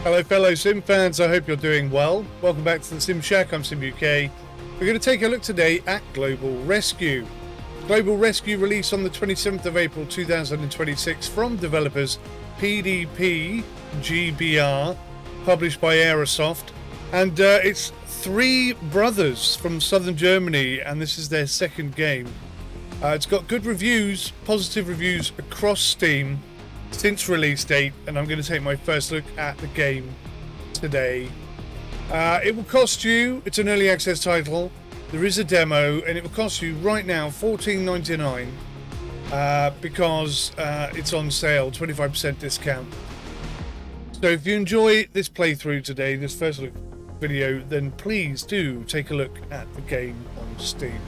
Hello fellow Sim fans, I hope you're doing well. Welcome back to the Sim Shack, I'm Sim UK. We're going to take a look today at Global Rescue. Global Rescue released on the 27th of April 2026 from developers PDP GBR, published by Aerosoft. And it's three brothers from southern Germany, and this is their second game. It's got good reviews, positive reviews across Steam since release date, and I'm going to take my first look at the game today. It will cost you, it's an early access title, there is a demo, and it will cost you right now $14.99 because it's on sale, 25% discount. So if you enjoy this playthrough today, this first look video, then please do take a look at the game on Steam.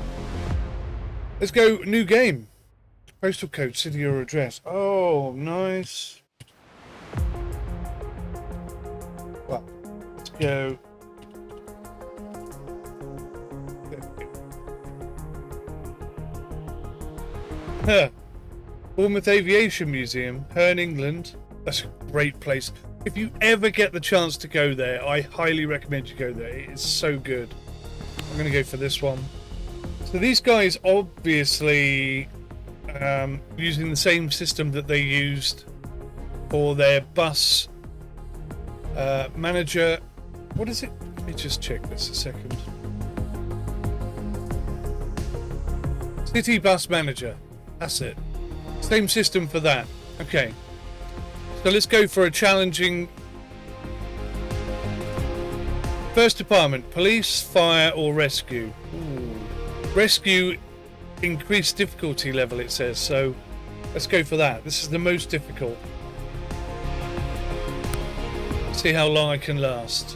Let's go, new game. Postal code, city or address. Oh, nice. Well, let's go. Bournemouth Aviation Museum, Herne, England. That's a great place. If you ever get the chance to go there, I highly recommend you go there. It is so good. I'm going to go for this one. So these guys obviously using the same system that they used for their bus manager. What is it? Let me just check this a second. City bus manager. That's it. Same system for that. Okay. So let's go for a challenging first department. Police, fire or rescue. Ooh. Rescue increased difficulty level, it says, so let's go for that. This is the most difficult. See how long I can last.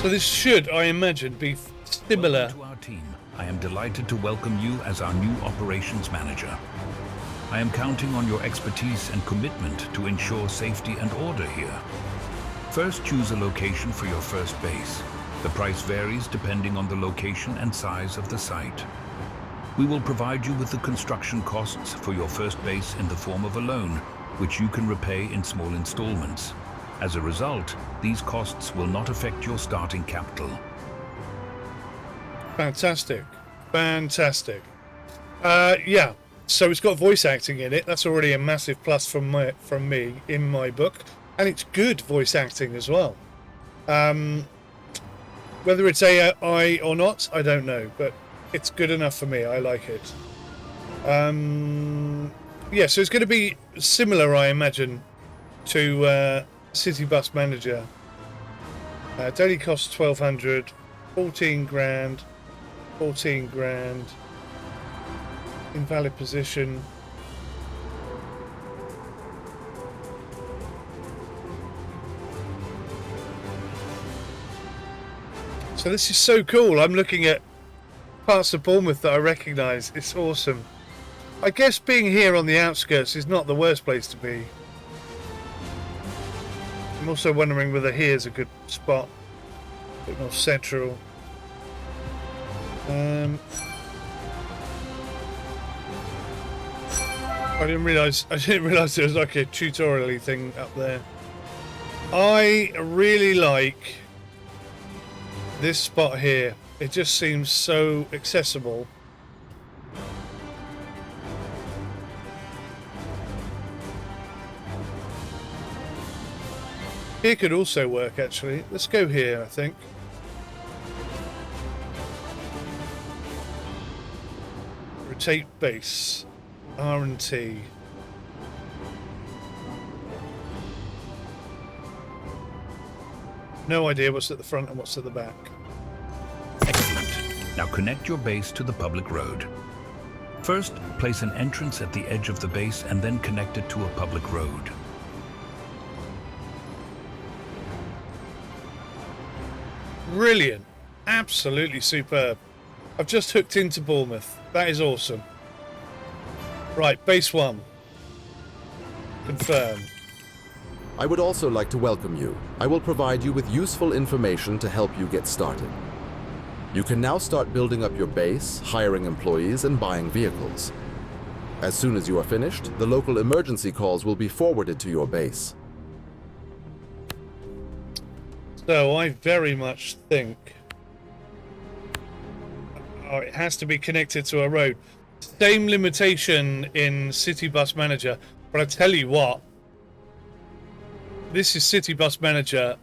So this should, I imagine, be similar. Welcome to our team. I am delighted to welcome you as our new operations manager. I am counting on your expertise and commitment to ensure safety and order here. First, choose a location for your first base. The price varies depending on the location and size of the site. We will provide you with the construction costs for your first base in the form of a loan, which you can repay in small installments. As a result, these costs will not affect your starting capital. Fantastic. Fantastic. Yeah, so it's got voice acting in it. That's already a massive plus from me in my book. And it's good voice acting as well. Whether it's AI or not, I don't know, but it's good enough for me. I like it. Yeah, so it's going to be similar, I imagine, to City Bus Manager. Daily costs 1,200, 14 grand, 14 grand. Invalid position. So this is so cool. I'm looking at parts of Bournemouth that I recognise. It's awesome. I guess being here on the outskirts is not the worst place to be. I'm also wondering whether here's a good spot. A bit more central. I didn't realise there was like a tutorial-y thing up there. I really like this spot here. It just seems so accessible. Here could also work, actually. Let's go here, I think. Rotate base. R&T. No idea what's at the front and what's at the back. Excellent. Now connect your base to the public road. First, place an entrance at the edge of the base and then connect it to a public road. Brilliant. Absolutely superb. I've just hooked into Bournemouth. That is awesome. Right, base 1. Confirm. I would also like to welcome you. I will provide you with useful information to help you get started. You can now start building up your base, hiring employees, and buying vehicles. As soon as you are finished, the local emergency calls will be forwarded to your base. So I very much think it has to be connected to a road. Same limitation in City Bus Manager, but I tell you what, this is City Bus Manager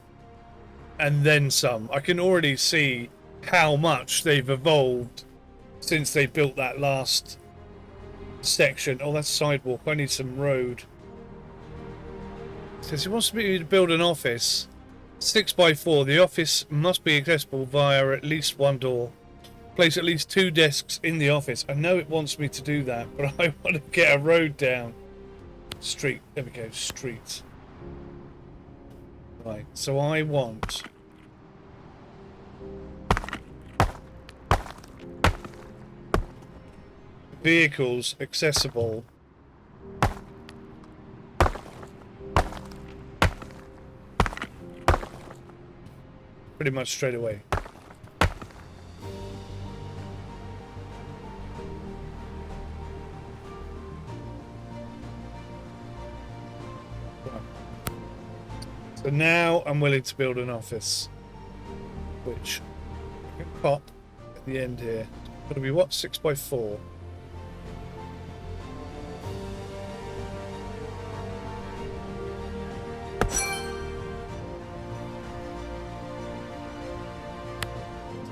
and then some. I can already see how much they've evolved since they built that last section. Oh, that's sidewalk. I need some road. Says he wants me to build an office 6x4. The office must be accessible via at least one door. Place at least 2 desks in the office. I know it wants me to do that, but I want to get a road down. Street. There we go. Street. Right. So I want vehicles accessible pretty much straight away. So now I'm willing to build an office, which I can pop at the end here. It's going to be what? 6x4.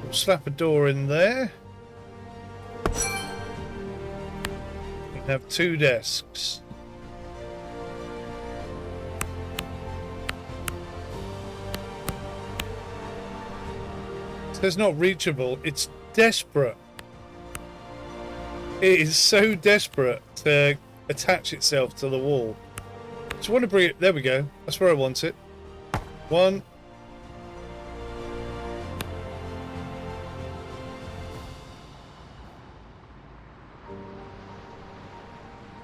We'll slap a door in there. And have 2 desks. It's not reachable, it's desperate. It is so desperate to attach itself to the wall. Just want to bring it, there we go, that's where I want it. 1.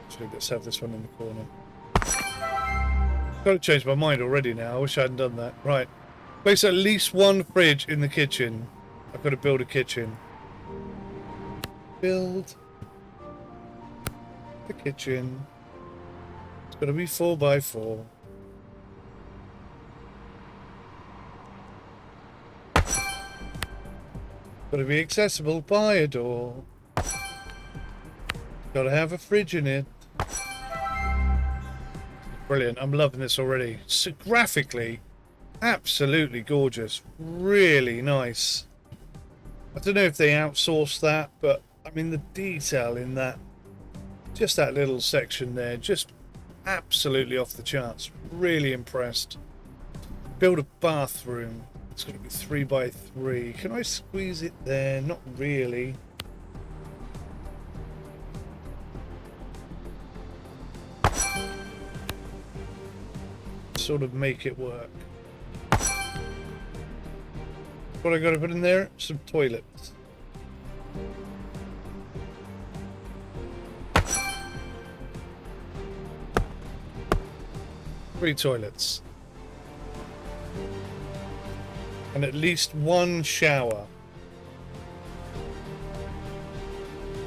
Actually, let's have this one in the corner. Got to change my mind already now, I wish I hadn't done that. Right. Place at least 1 fridge in the kitchen. I've got to build a kitchen. Build the kitchen. It's got to be 4x4. Got to be accessible by a door. Got to have a fridge in it. Brilliant. I'm loving this already. So graphically, absolutely gorgeous. Really nice. I don't know if they outsourced that, but I mean the detail in that, just that little section there, just absolutely off the charts. Really impressed. Build a bathroom. It's going to be 3x3. Can I squeeze it there? Not really. Sort of make it work. What I got to put in there? Some toilets. Three toilets. And at least 1 shower.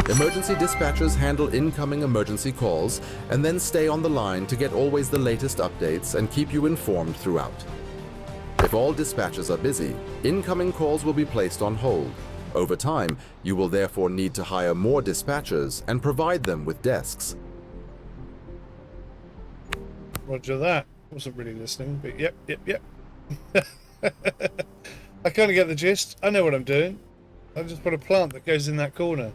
Emergency dispatchers handle incoming emergency calls and then stay on the line to get always the latest updates and keep you informed throughout. If all dispatchers are busy, incoming calls will be placed on hold. Over time, you will therefore need to hire more dispatchers and provide them with desks. Roger that. Wasn't really listening, but yep. I kind of get the gist. I know what I'm doing. I just put a plant that goes in that corner.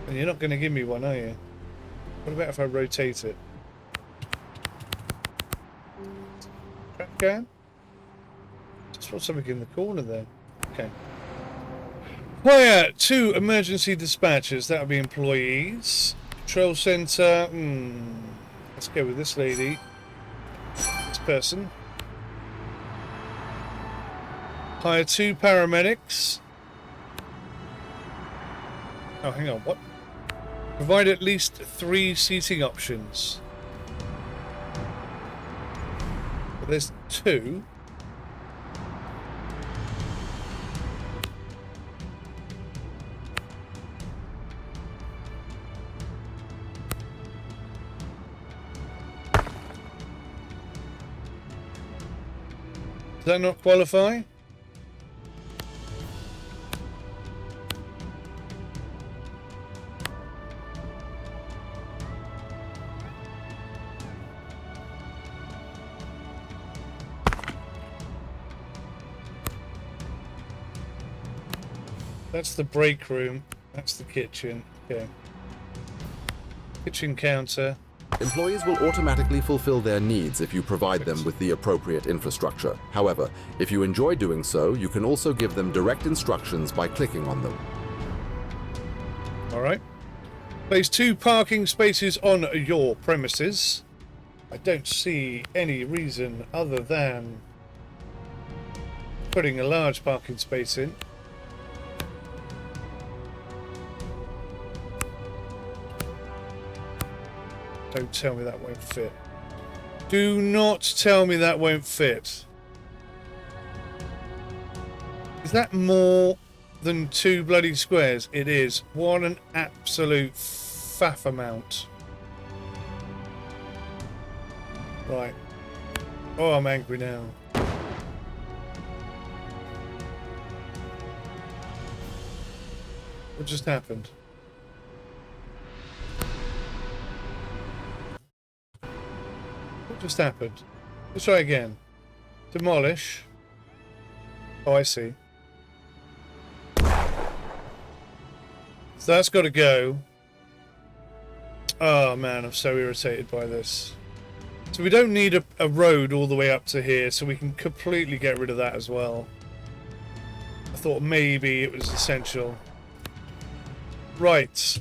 And you're not going to give me one, are you? What about if I rotate it? Track can? Just put something in the corner there. Okay. Hire 2 emergency dispatchers. That'll be employees. Control center. Let's go with this lady. This person. Hire 2 paramedics. Oh, hang on. What? Provide at least 3 seating options. But there's 2. Does that not qualify? That's the break room. That's the kitchen. Okay. Kitchen counter. Employees will automatically fulfill their needs if you provide them with the appropriate infrastructure. However, if you enjoy doing so, you can also give them direct instructions by clicking on them. Alright. Place 2 parking spaces on your premises. I don't see any reason other than putting a large parking space in. Don't tell me that won't fit. Do not tell me that won't fit. Is that more than 2 bloody squares? It is. What an absolute faff amount. Right. Oh, I'm angry now. What just happened? Just happened. Let's try again. Demolish. Oh, I see. So that's got to go. Oh man, I'm so irritated by this. So we don't need a road all the way up to here, so we can completely get rid of that as well. I thought maybe it was essential. Right.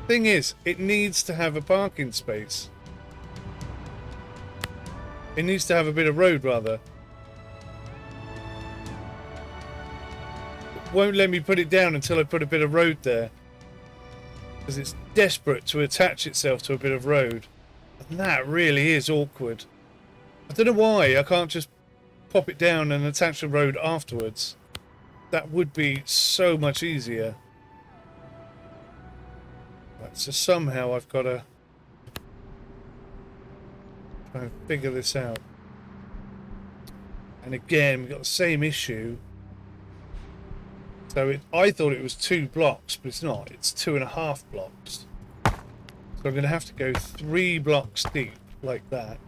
Thing is, it needs to have a parking space. It needs to have a bit of road, rather. It won't let me put it down until I put a bit of road there. Because it's desperate to attach itself to a bit of road. And that really is awkward. I don't know why I can't just pop it down and attach the road afterwards. That would be so much easier. Right, so somehow I've got to try and figure this out. And again, we've got the same issue. So I thought it was 2 blocks, but it's not. It's 2.5 blocks. So I'm going to have to go 3 blocks deep, like that.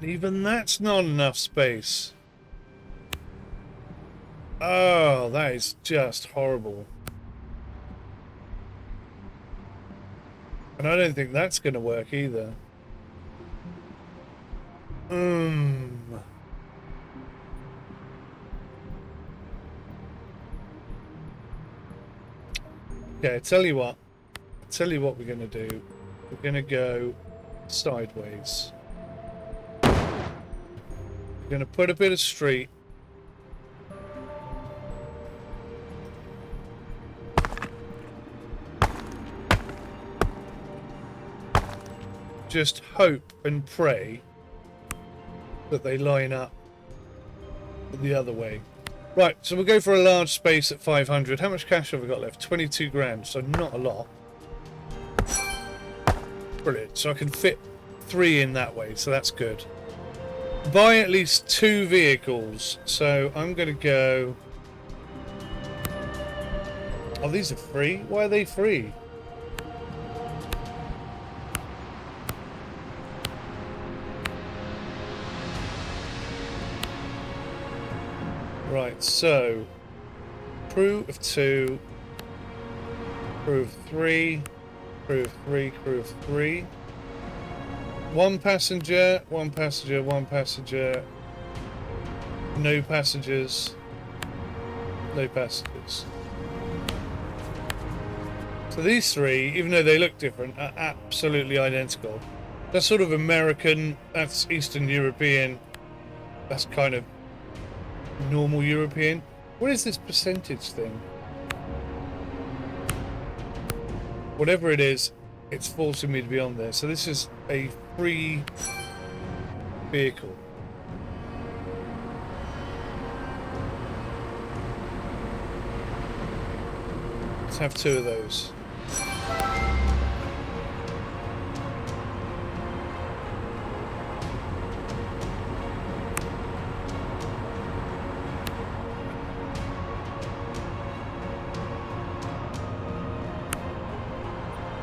Even that's not enough space. Oh, that is just horrible. And I don't think that's going to work either. Okay, tell you what we're going to do. We're going to go sideways. We're going to put a bit of street. Just hope and pray that they line up the other way. Right, so we'll go for a large space at 500. How much cash have we got left? 22 grand, so not a lot. Brilliant. So I can fit 3 in that way, so that's good. Buy at least 2 vehicles. So I'm going to go... Oh, these are free? Why are they free? Right, so crew of 2, crew of 3, crew of 3, crew of 3. 1 passenger, 1 passenger, 1 passenger. No passengers. No passengers. So these 3, even though they look different, are absolutely identical. That's sort of American, that's Eastern European, that's kind of normal European. What is this percentage thing? Whatever it is, it's forcing me to be on there. So this is a free vehicle. Let's have 2 of those.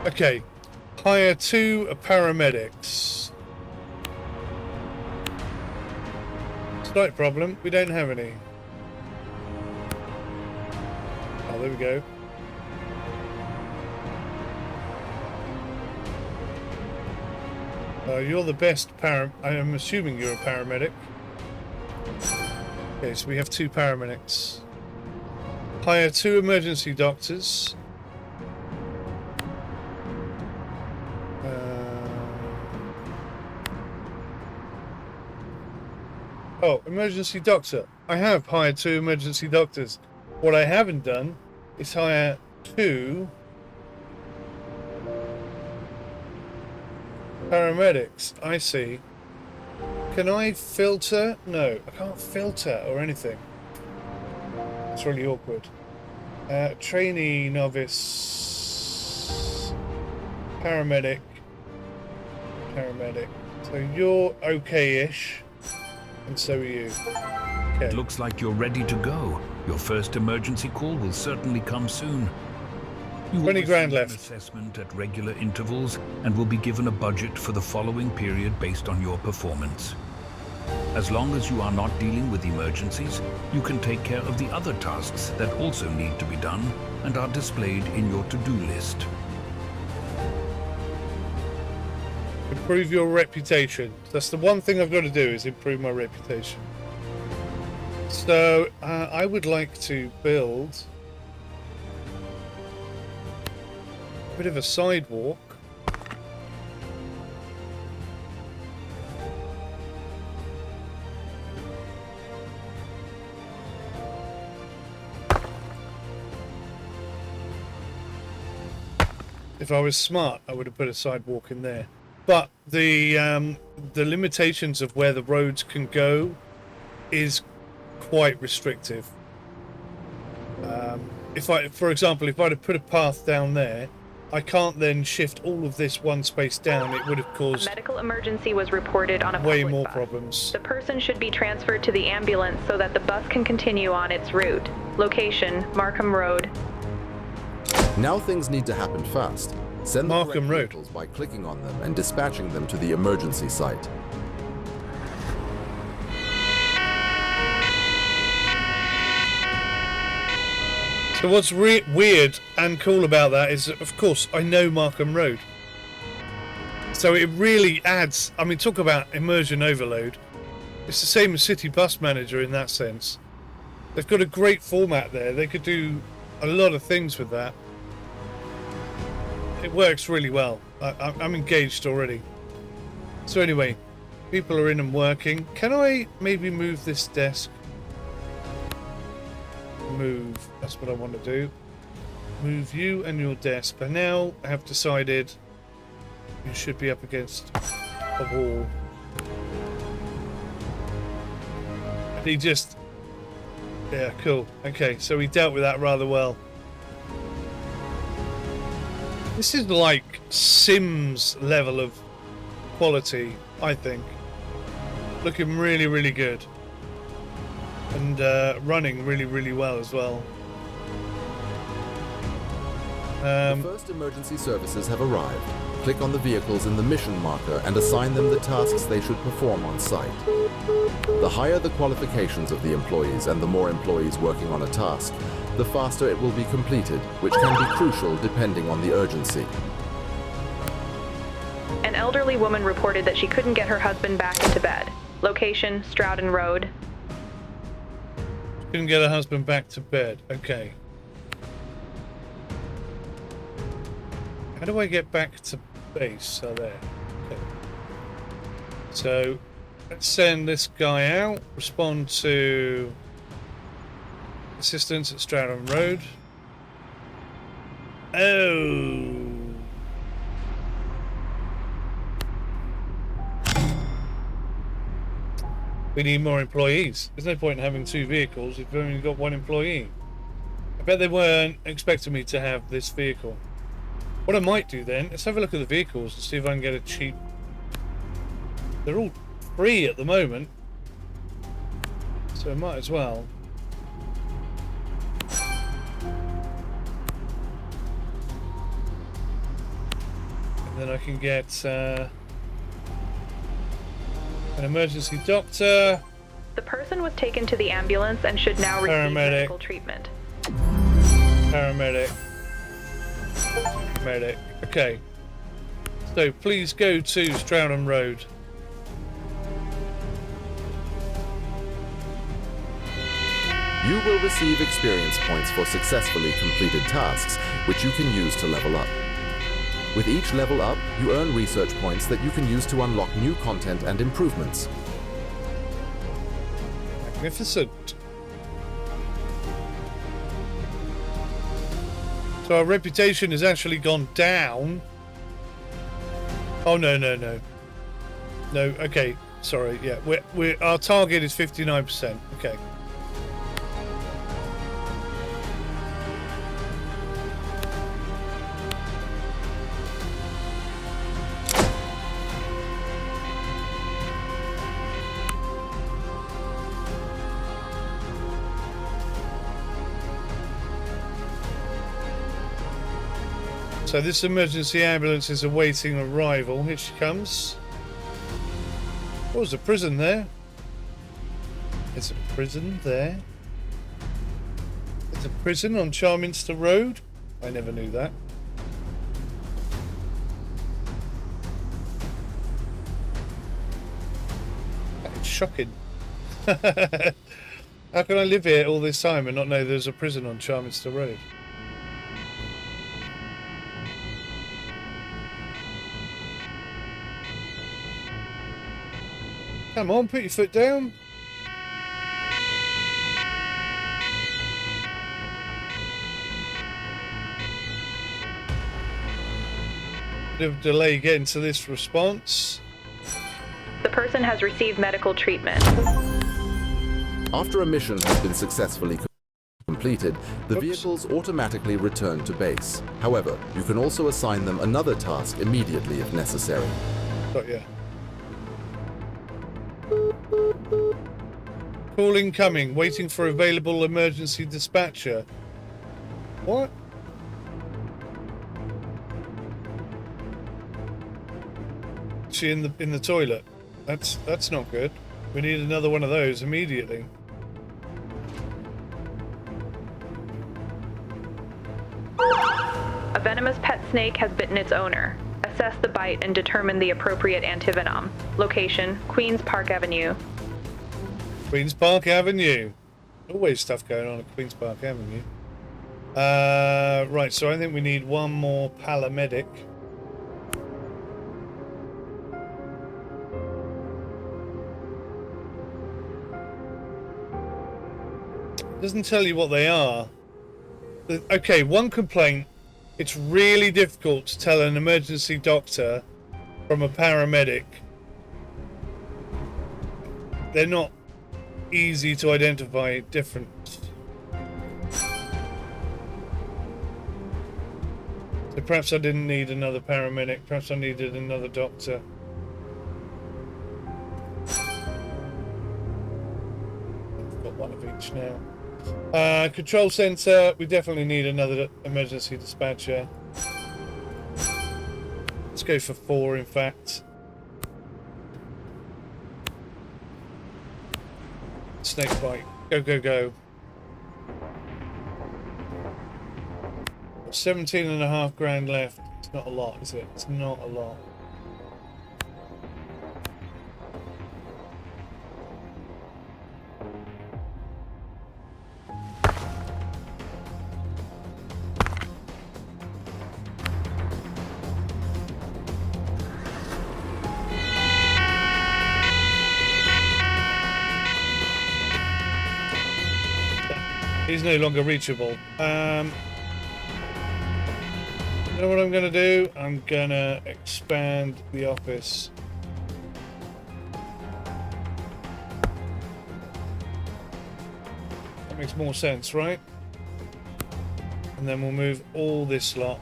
Okay. Hire 2 paramedics. Slight problem. We don't have any. Oh, there we go. You're the best I'm assuming you're a paramedic. Okay, so we have 2 paramedics. Hire 2 emergency doctors. Oh, emergency doctor. I have hired 2 emergency doctors. What I haven't done is hire 2 paramedics. I see. Can I filter? No, I can't filter or anything. It's really awkward. Trainee, novice, paramedic. So you're okay-ish, and so are you. Okay. It looks like you're ready to go. Your first emergency call will certainly come soon. You will 20 grand receive an left. assessment at regular intervals and will be given a budget for the following period based on your performance. As long as you are not dealing with emergencies, you can take care of the other tasks that also need to be done and are displayed in your to-do list. Improve your reputation. That's the one thing I've got to do, is improve my reputation. So I would like to build a bit of a sidewalk. If I was smart, I would have put a sidewalk in there. But the limitations of where the roads can go is quite restrictive. For example, if I'd have put a path down there, I can't then shift all of this one space down. It would have A caused medical emergency was reported on a way public more bus. problems. The person should be transferred to the ambulance so that the bus can continue on its route. Location, Markham Road. Now things need to happen fast. Send the Markham correct Road. vehicles by clicking on them and dispatching them to the emergency site. So what's weird and cool about that is, of course, I know Markham Road. So it really adds, I mean, talk about immersion overload. It's the same as City Bus Manager in that sense. They've got a great format there. They could do a lot of things with that. It works really well. I'm engaged already. So anyway, people are in and working. Can I maybe move this desk? Move. That's what I want to do. Move you and your desk. I now have decided you should be up against a wall. And he just... Yeah, cool. Okay, so he dealt with that rather well. This is like Sims level of quality, I think. Looking really, really good. And running really, really well as well. The first emergency services have arrived. Click on the vehicles in the mission marker and assign them the tasks they should perform on site. The higher the qualifications of the employees and the more employees working on a task, the faster it will be completed, which can be crucial depending on the urgency. An elderly woman reported that she couldn't get her husband back into bed. Location, Stroughton Road. Couldn't get her husband back to bed. Okay. How do I get back to base? So there. Okay. So let's send this guy out. Respond to assistance at Stroughton Road. Oh. We need more employees. There's no point in having 2 vehicles if we've only got 1 employee. I bet they weren't expecting me to have this vehicle. What I might do then, let's have a look at the vehicles and see if I can get a cheap... They're all free at the moment, so I might as well. Then I can get an emergency doctor. The person was taken to the ambulance and should now receive Paramedic. medical treatment. Paramedic. Medic. Okay. So please go to Stroudham Road. You will receive experience points for successfully completed tasks, which you can use to level up. With each level up, you earn research points that you can use to unlock new content and improvements. Magnificent. So our reputation has actually gone down. Oh, no. No, okay. Sorry, yeah. Our target is 59%. Okay. So this emergency ambulance is awaiting arrival. Here she comes. Oh, there's a prison there. There's a prison there. There's a prison on Charminster Road. I never knew that. That is shocking. How can I live here all this time and not know there's a prison on Charminster Road? Come on, put your foot down. Bit of delay getting to this response. The person has received medical treatment. After a mission has been successfully completed, the Oops. vehicles automatically return to base. However, you can also assign them another task immediately if necessary. Got ya. Call incoming. Waiting for available emergency dispatcher. What? She in the toilet. That's not good. We need another one of those immediately. A venomous pet snake has bitten its owner. Assess the bite and determine the appropriate antivenom. Location, Queens Park Avenue. Queens Park Avenue. Always stuff going on at Queens Park Avenue. Right, so I think we need one more paramedic. Doesn't tell you what they are. Okay, one complaint. It's really difficult to tell an emergency doctor from a paramedic. They're not easy to identify different. So perhaps I didn't need another paramedic. Perhaps I needed another doctor. I've got one of each now. Control center, we definitely need another emergency dispatcher. Let's go for 4, in fact. Snake bite. Go, go, go. 17.5 grand left. It's not a lot, is it? It's not a lot. He's no longer reachable. You know what I'm going to do? I'm going to expand the office. That makes more sense, right? And then we'll move all this lot.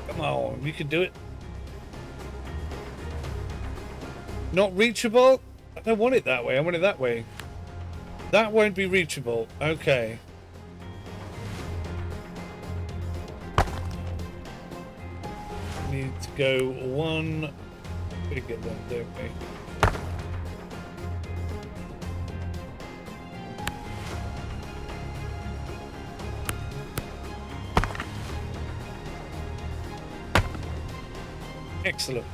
Come on, you can do it. Not reachable? I don't want it that way. I want it that way. That won't be reachable. Okay. Need to go one bigger then, don't we? Excellent.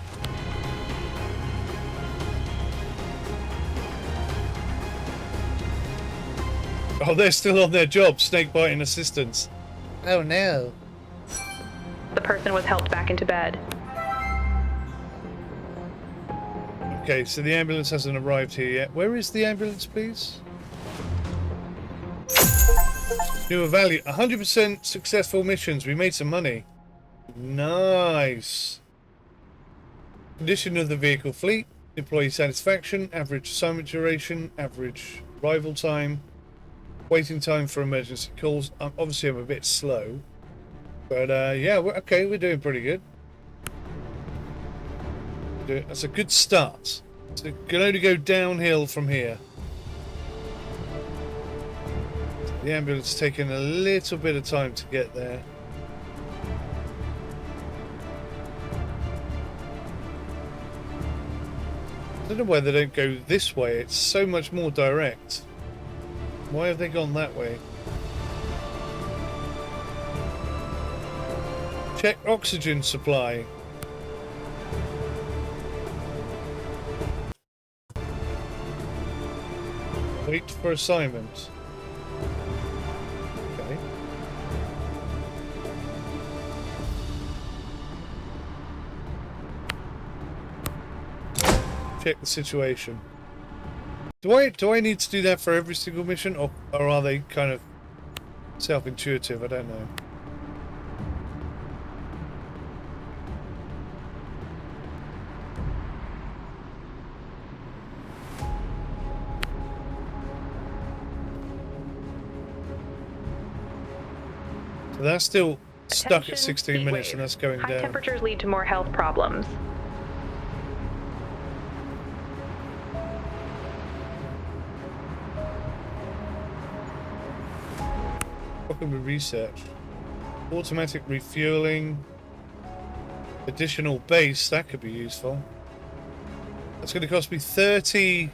Oh, they're still on their job, snake biting assistants. Oh no. The person was helped back into bed. Okay, so the ambulance hasn't arrived here yet. Where is the ambulance, please? New value, 100% successful missions. We made some money. Nice. Condition of the vehicle fleet, employee satisfaction, average assignment duration, average arrival time, waiting time for emergency calls. Obviously, I'm a bit slow, but yeah, we're doing pretty good. That's a good start. So it can only go downhill from here. The ambulance is taking a little bit of time to get there. I don't know why they don't go this way. It's so much more direct. Why have they gone that way? Check oxygen supply. Wait for assignment. Okay. Check the situation. Do I need to do that for every single mission, or are they kind of self-intuitive? I don't know. So that's still stuck at 16 minutes, and that's going down. High temperatures lead to more health problems. What can we research? Automatic refueling. Additional base, that could be useful. That's going to cost me 30...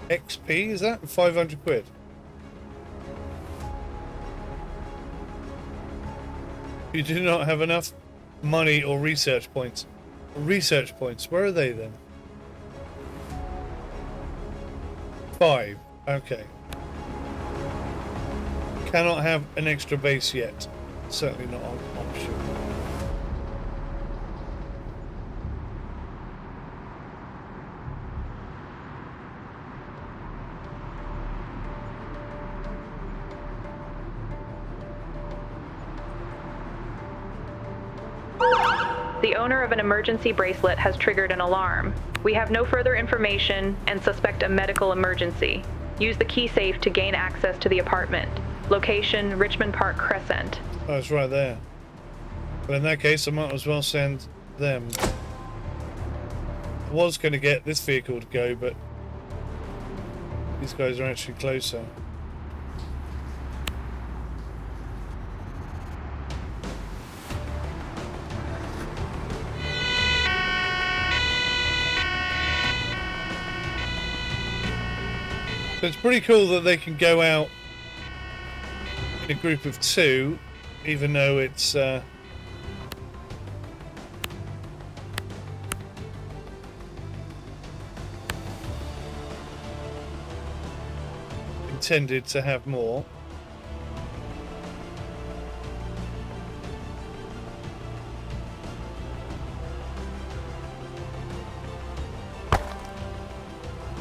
XP, is that? 500 quid. You do not have enough money or research points. Research points, where are they then? 5. Okay. Cannot have an extra base yet. Certainly not an option. The owner of an emergency bracelet has triggered an alarm. We have no further information and suspect a medical emergency. Use the key safe to gain access to the apartment. Location, Richmond Park Crescent. Oh, it's right there. Well, in that case, I might as well send them. I was going to get this vehicle to go, but these guys are actually closer. So it's pretty cool that they can go out in a group of 2, even though it's intended to have more.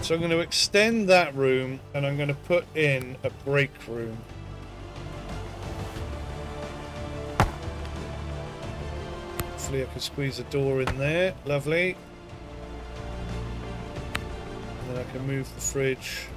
So I'm going to extend that room, and I'm going to put in a break room. Hopefully I can squeeze a door in there. Lovely. And then I can move the fridge.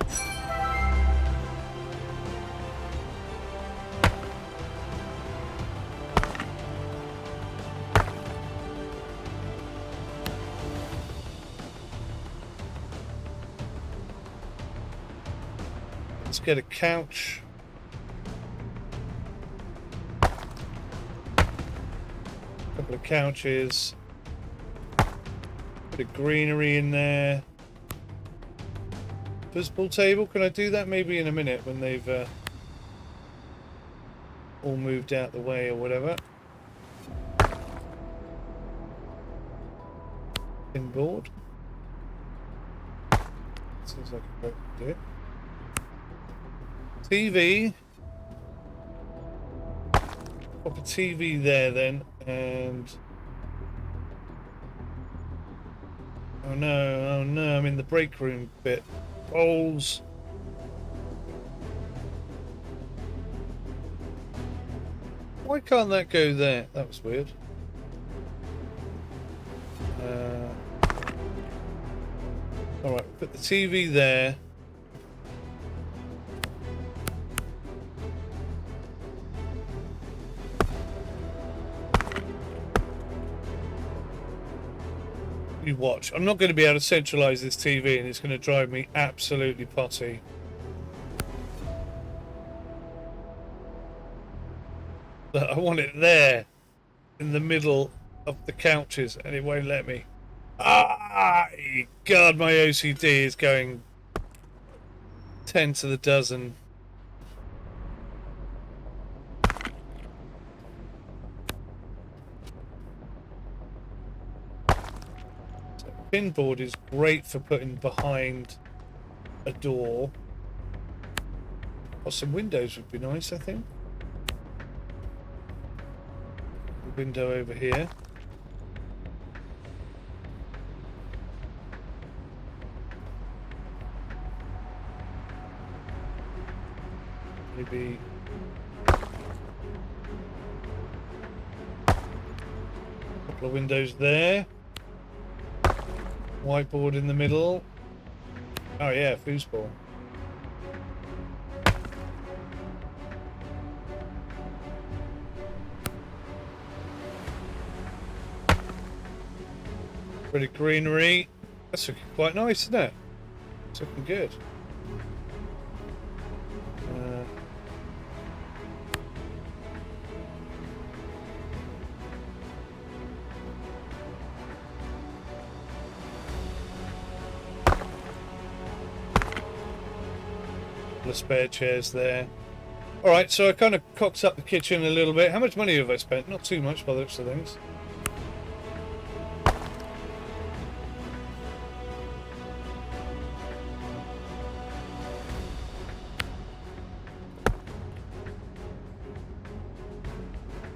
Let's get a couch. Couple of couches. Bit of greenery in there. Visible table. Can I do that maybe in a minute when they've all moved out the way or whatever? Pinboard. Seems like a way to do it. TV. Pop a TV there then, and oh no, I'm in the break room bit. Bowls. Why can't that go there? That was weird. Alright, put the TV there. You watch. I'm not going to be able to centralise this TV and it's going to drive me absolutely potty. But I want it there in the middle of the couches and it won't let me. Ah, God, my OCD is going 10 to the dozen. So pinboard is great for putting behind a door. Or some windows would be nice, I think. A window over here. Maybe a couple of windows there. Whiteboard in the middle. Oh yeah, foosball. Bit of greenery. That's looking quite nice, isn't it? It's looking good. Couple of spare chairs there. Alright, so I kind of cocked up the kitchen a little bit. How much money have I spent? Not too much by the looks of things.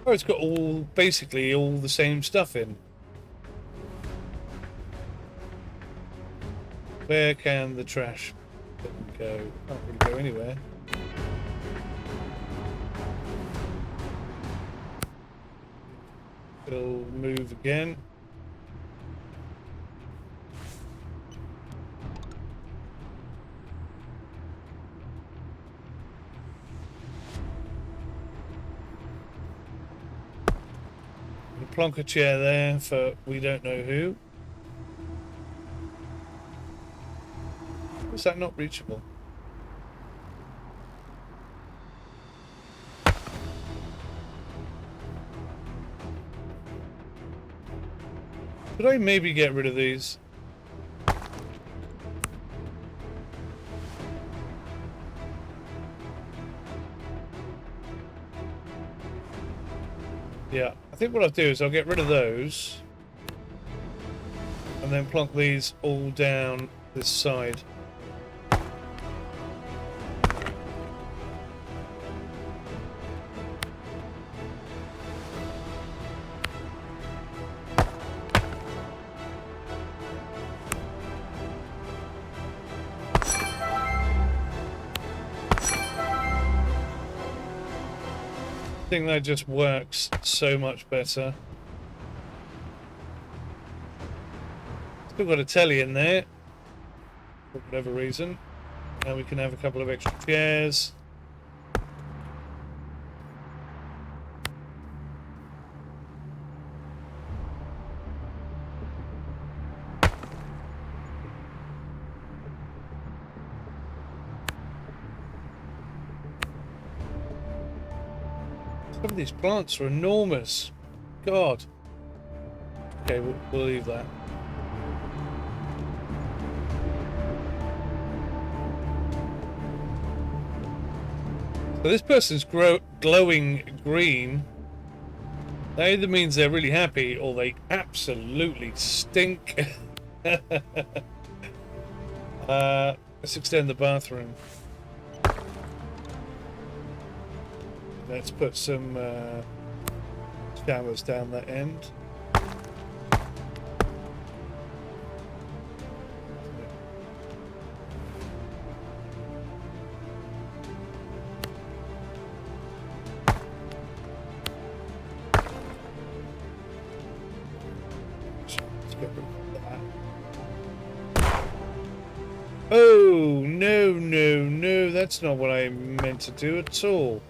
Oh, it's got basically all the same stuff in. Where can the trash go? Can't really go anywhere. It'll move again. Plonk a chair there for we don't know who. Was that not reachable? Could I maybe get rid of these? Yeah, I think what I'll do is I'll get rid of those and then plonk these all down this side. I think that just works so much better. Still got a telly in there for whatever reason. Now we can have a couple of extra chairs. Some of these plants are enormous. God. Okay, we'll leave that. So this person's glowing green. That either means they're really happy or they absolutely stink. Let's extend the bathroom. Let's put some showers down that end. Oh, no, that's not what I meant to do at all.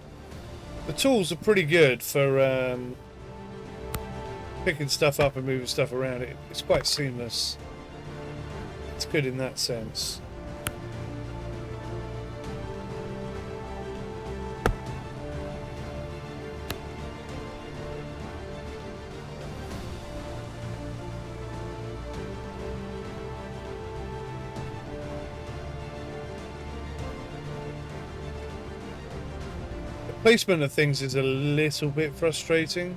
The tools are pretty good for picking stuff up and moving stuff around. It's quite seamless. It's good in that sense. Placement of things is a little bit frustrating.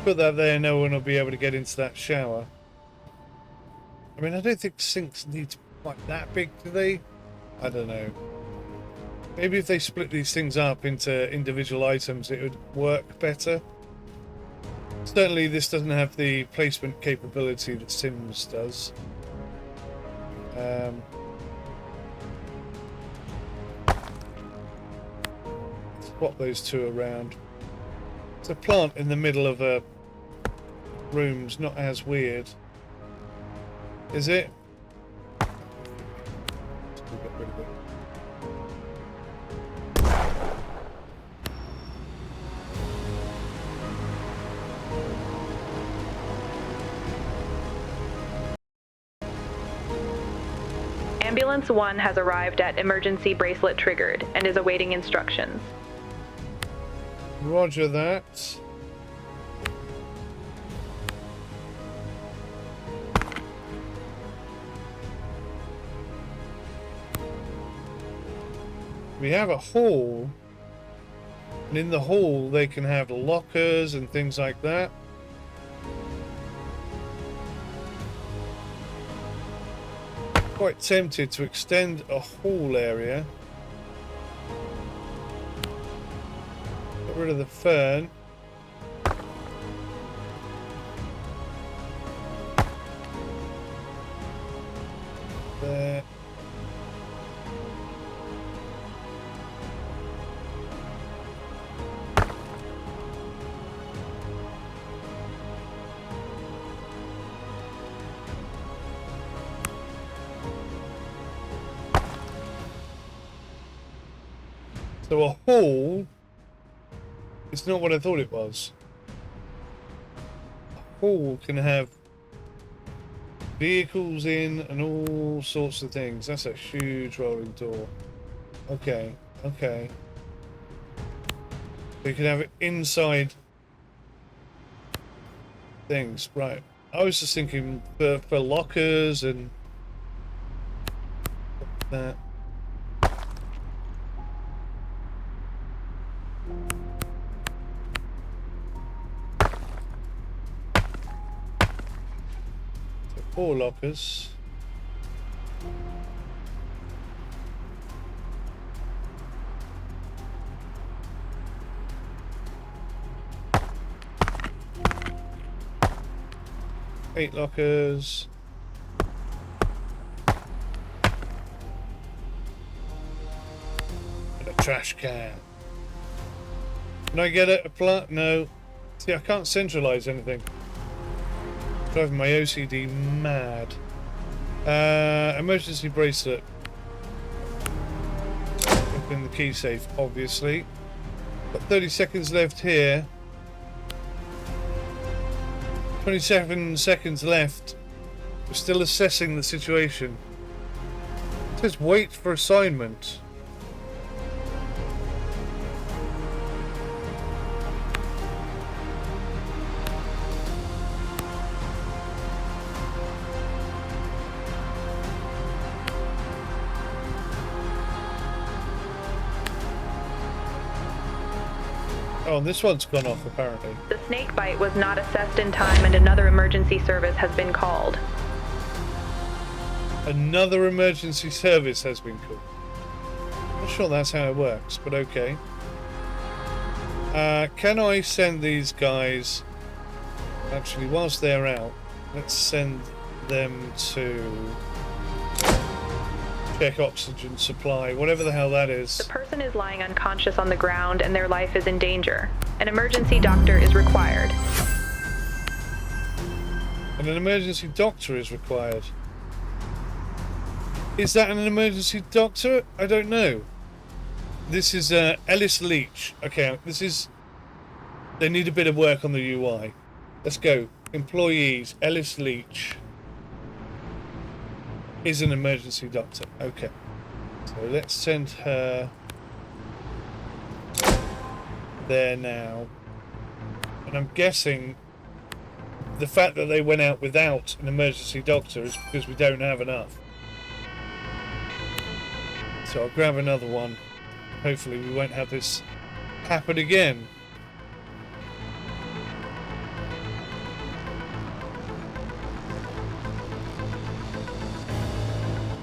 Put that there, no one will be able to get into that shower. I mean, I don't think sinks need like that big, do they? I don't know. Maybe if they split these things up into individual items, it would work better. Certainly, this doesn't have the placement capability that Sims does. Swap those two around. It's a plant in the middle of a room's not as weird, is it? We'll get rid of it. Ambulance 1 has arrived at emergency bracelet triggered and is awaiting instructions. Roger that. We have a hall, and in the hall they can have lockers and things like that. Quite tempted to extend a hall area. Get rid of the fern. There. So a hall is not what I thought it was. A hall can have vehicles in and all sorts of things. That's a huge rolling door. Okay, okay. So you can have it inside things, right. I was just thinking for lockers and that. So 4 lockers. Eight lockers. And a trash can. Can I get it? A plant? No. See, I can't centralize anything. Driving my OCD mad. Emergency bracelet. Open the key safe, obviously. Got 30 seconds left here. 27 seconds left. We're still assessing the situation. It says wait for assignment. Oh, this one's gone off apparently. The snake bite was not assessed in time and another emergency service has been called. Another emergency service has been called. Not sure that's how it works, but okay. Can I send these guys... Actually, whilst they're out, let's send them to check oxygen supply, whatever the hell that is. The person is lying unconscious on the ground and their life is in danger. An emergency doctor is required. And an emergency doctor is required. Is that an emergency doctor? I don't know. This is Ellis Leach. Okay, this is... They need a bit of work on the UI. Let's go. Employees, Ellis Leach is an emergency doctor. Okay. So let's send her there now. And I'm guessing the fact that they went out without an emergency doctor is because we don't have enough. So I'll grab another one. Hopefully we won't have this happen again.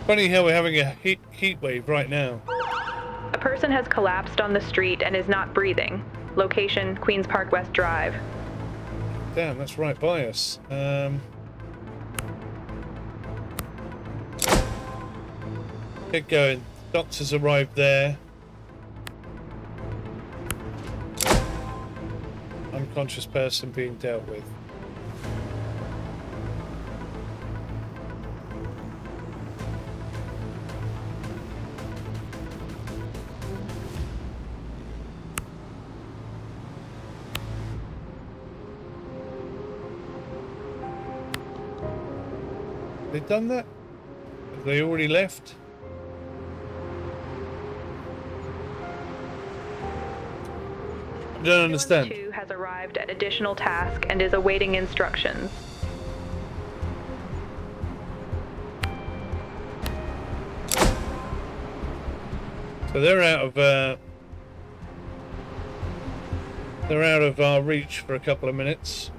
Funny how we're having a heat wave right now. A person has collapsed on the street and is not breathing. Location, Queens Park West Drive. Damn, that's right by us. Get going. Doctors arrived there. Unconscious person being dealt with. They done that? Have they already left? I don't understand. Ambulance 2 has arrived at additional task and is awaiting instructions. So they're out of our reach for a couple of minutes.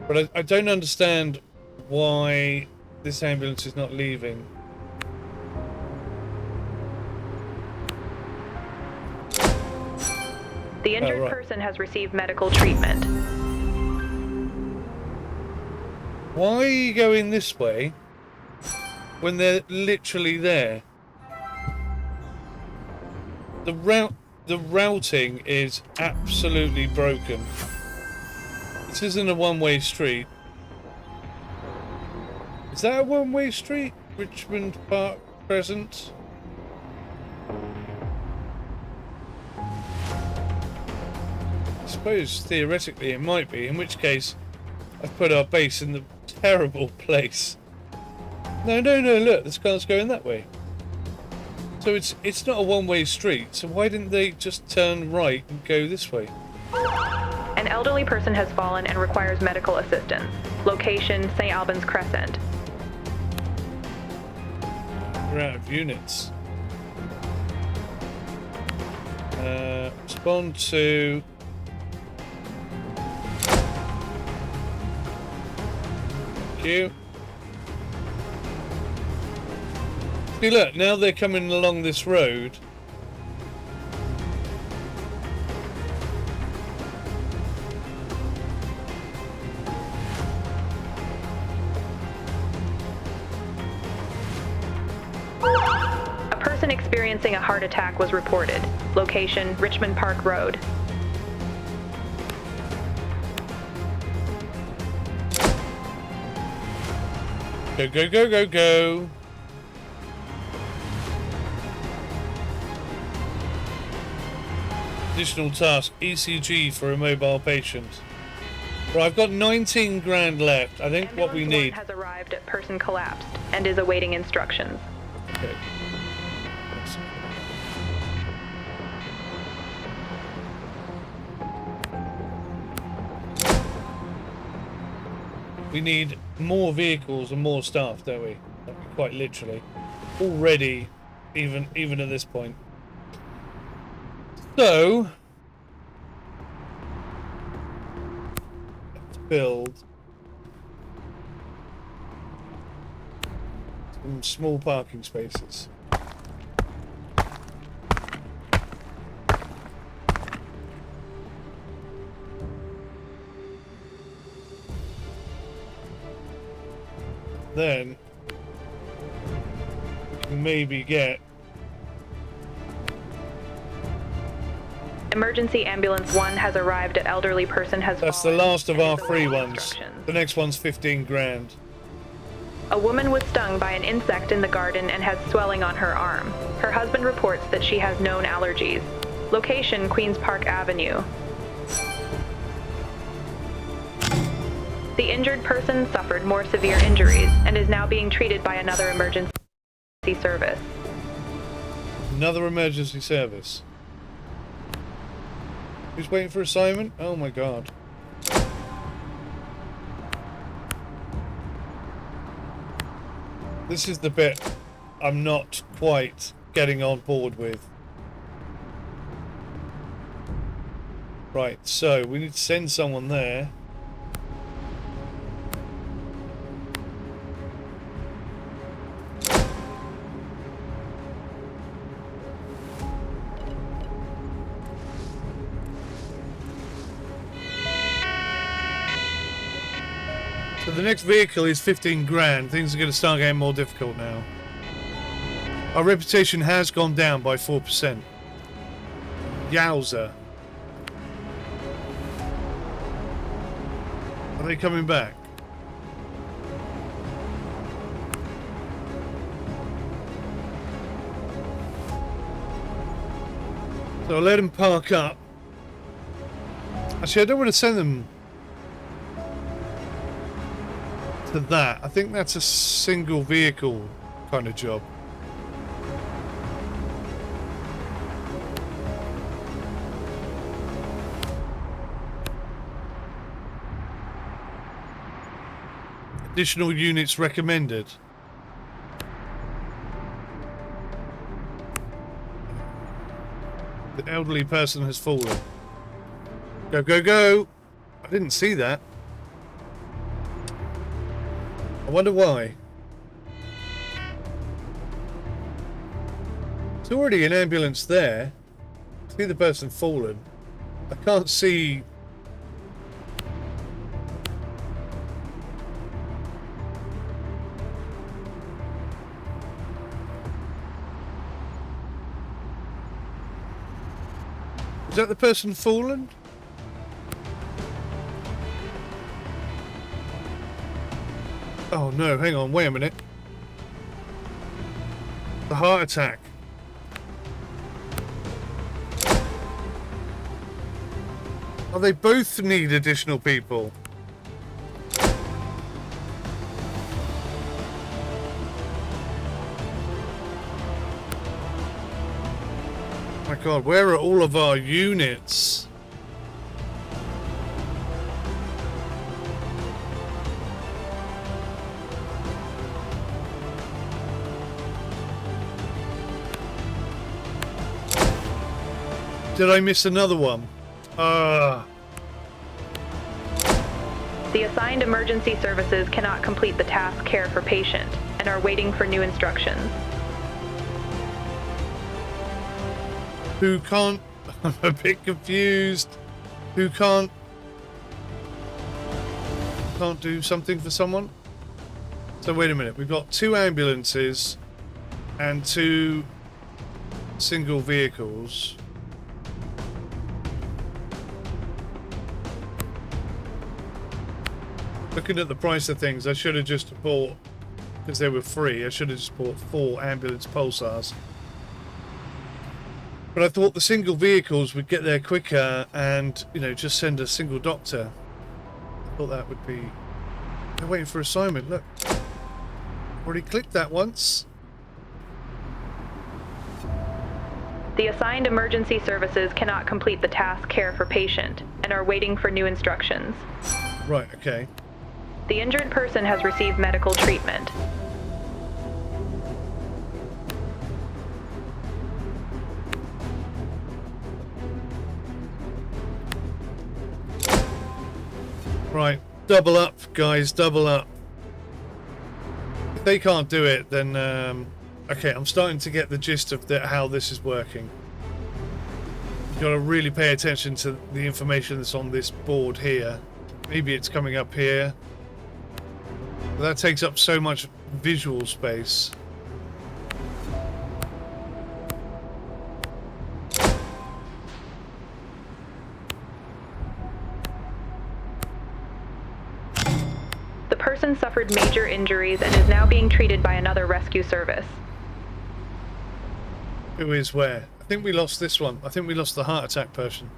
But I don't understand why this ambulance is not leaving. The injured right. person has received medical treatment. Why are you going this way when they're literally there? The routing is absolutely broken. This isn't a one-way street. Is that a one-way street? Richmond Park Crescent? I suppose theoretically it might be, in which case I've put our base in the terrible place. No, look, this car's going that way. So it's not a one-way street, so why didn't they just turn right and go this way? An elderly person has fallen and requires medical assistance. Location, St. Albans Crescent. We're out of units. Respond to... Thank you. See, look, now they're coming along this road. A person experiencing a heart attack was reported. Location, Richmond Park Road. Go, go, go, go, go. Additional task, ECG for a mobile patient. Right, I've got 19 grand left. I think what we need... Ambulance 1 has arrived at person collapsed and is awaiting instructions. Okay. We need more vehicles and more staff, don't we? Quite literally. Already, even at this point. So, let's build some small parking spaces. Then maybe get Emergency Ambulance 1 has arrived at elderly person has that's the fallen last of and our is free awaiting ones. instructions. The next one's 15 grand. A woman was stung by an insect in the garden and has swelling on her arm. Her husband reports that she has known allergies. Location, Queens Park Avenue. The injured person suffered more severe injuries and is now being treated by another emergency service. Another emergency service. Who's waiting for assignment? Oh my god. This is the bit I'm not quite getting on board with. Right, so we need to send someone there. So the next vehicle is 15 grand. Things are going to start getting more difficult now. Our reputation has gone down by 4%. Yowza. Are they coming back? So I'll let them park up. Actually, I don't want to send them to that. I think that's a single vehicle kind of job. Additional units recommended. The elderly person has fallen. Go, go, go! I didn't see that. I wonder why. There's already an ambulance there. See the person fallen. I can't see. Is that the person fallen? Oh no, hang on, wait a minute. The heart attack. Oh, they both need additional people. My god, where are all of our units? Did I miss another one? The assigned emergency services cannot complete the task care for patient and are waiting for new instructions. Who can't? I'm a bit confused. Who can't do something for someone? So wait a minute. We've got 2 ambulances and 2 single vehicles. Looking at the price of things, I should have just bought, because they were free, I should have just bought 4 ambulance pulsars. But I thought the single vehicles would get there quicker and, you know, just send a single doctor. I thought that would be... They're waiting for assignment, look. Already clicked that once. The assigned emergency services cannot complete the task care for patient and are waiting for new instructions. Right, okay. The injured person has received medical treatment. Right, double up, guys, double up. If they can't do it, then okay, I'm starting to get the gist of how this is working. You've got to really pay attention to the information that's on this board here. Maybe it's coming up here. But that takes up so much visual space. The person suffered major injuries and is now being treated by another rescue service. Who is where? I think we lost this one. I think we lost the heart attack person.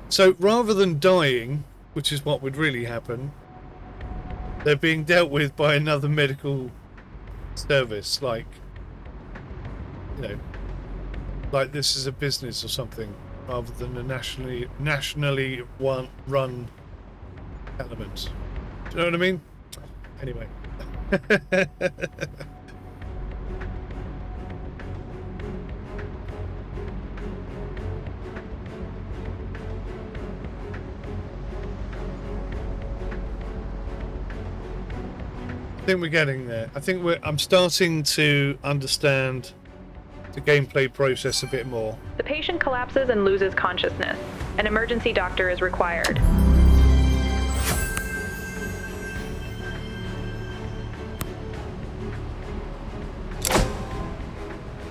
So rather than dying, which is what would really happen, they're being dealt with by another medical service, like, you know, like this is a business or something, rather than a nationally run element. Do you know what I mean? Anyway. I think we're getting there. I think I'm starting to understand the gameplay process a bit more. The patient collapses and loses consciousness. An emergency doctor is required.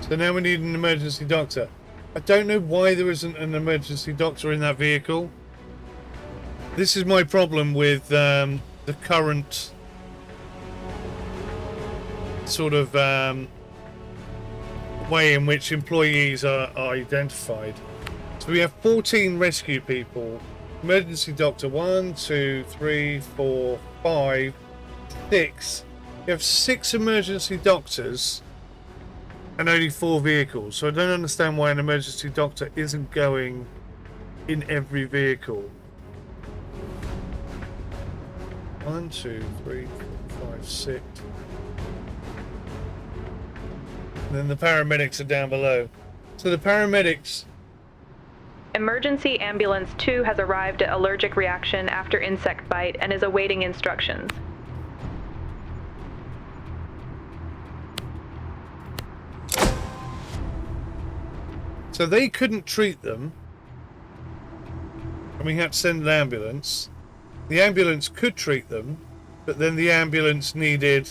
So now we need an emergency doctor. I don't know why there isn't an emergency doctor in that vehicle. This is my problem with the current sort of way in which employees are identified. So we have 14 rescue people. Emergency doctor 1, 2, 3, 4, 5, 6. We have 6 emergency doctors and only 4 vehicles. So I don't understand why an emergency doctor isn't going in every vehicle. 1, 2, 3, 4, 5, 6. And then the paramedics are down below. So the paramedics... Emergency Ambulance 2 has arrived at allergic reaction after insect bite and is awaiting instructions. So they couldn't treat them. And we had to send an ambulance. The ambulance could treat them, but then the ambulance needed...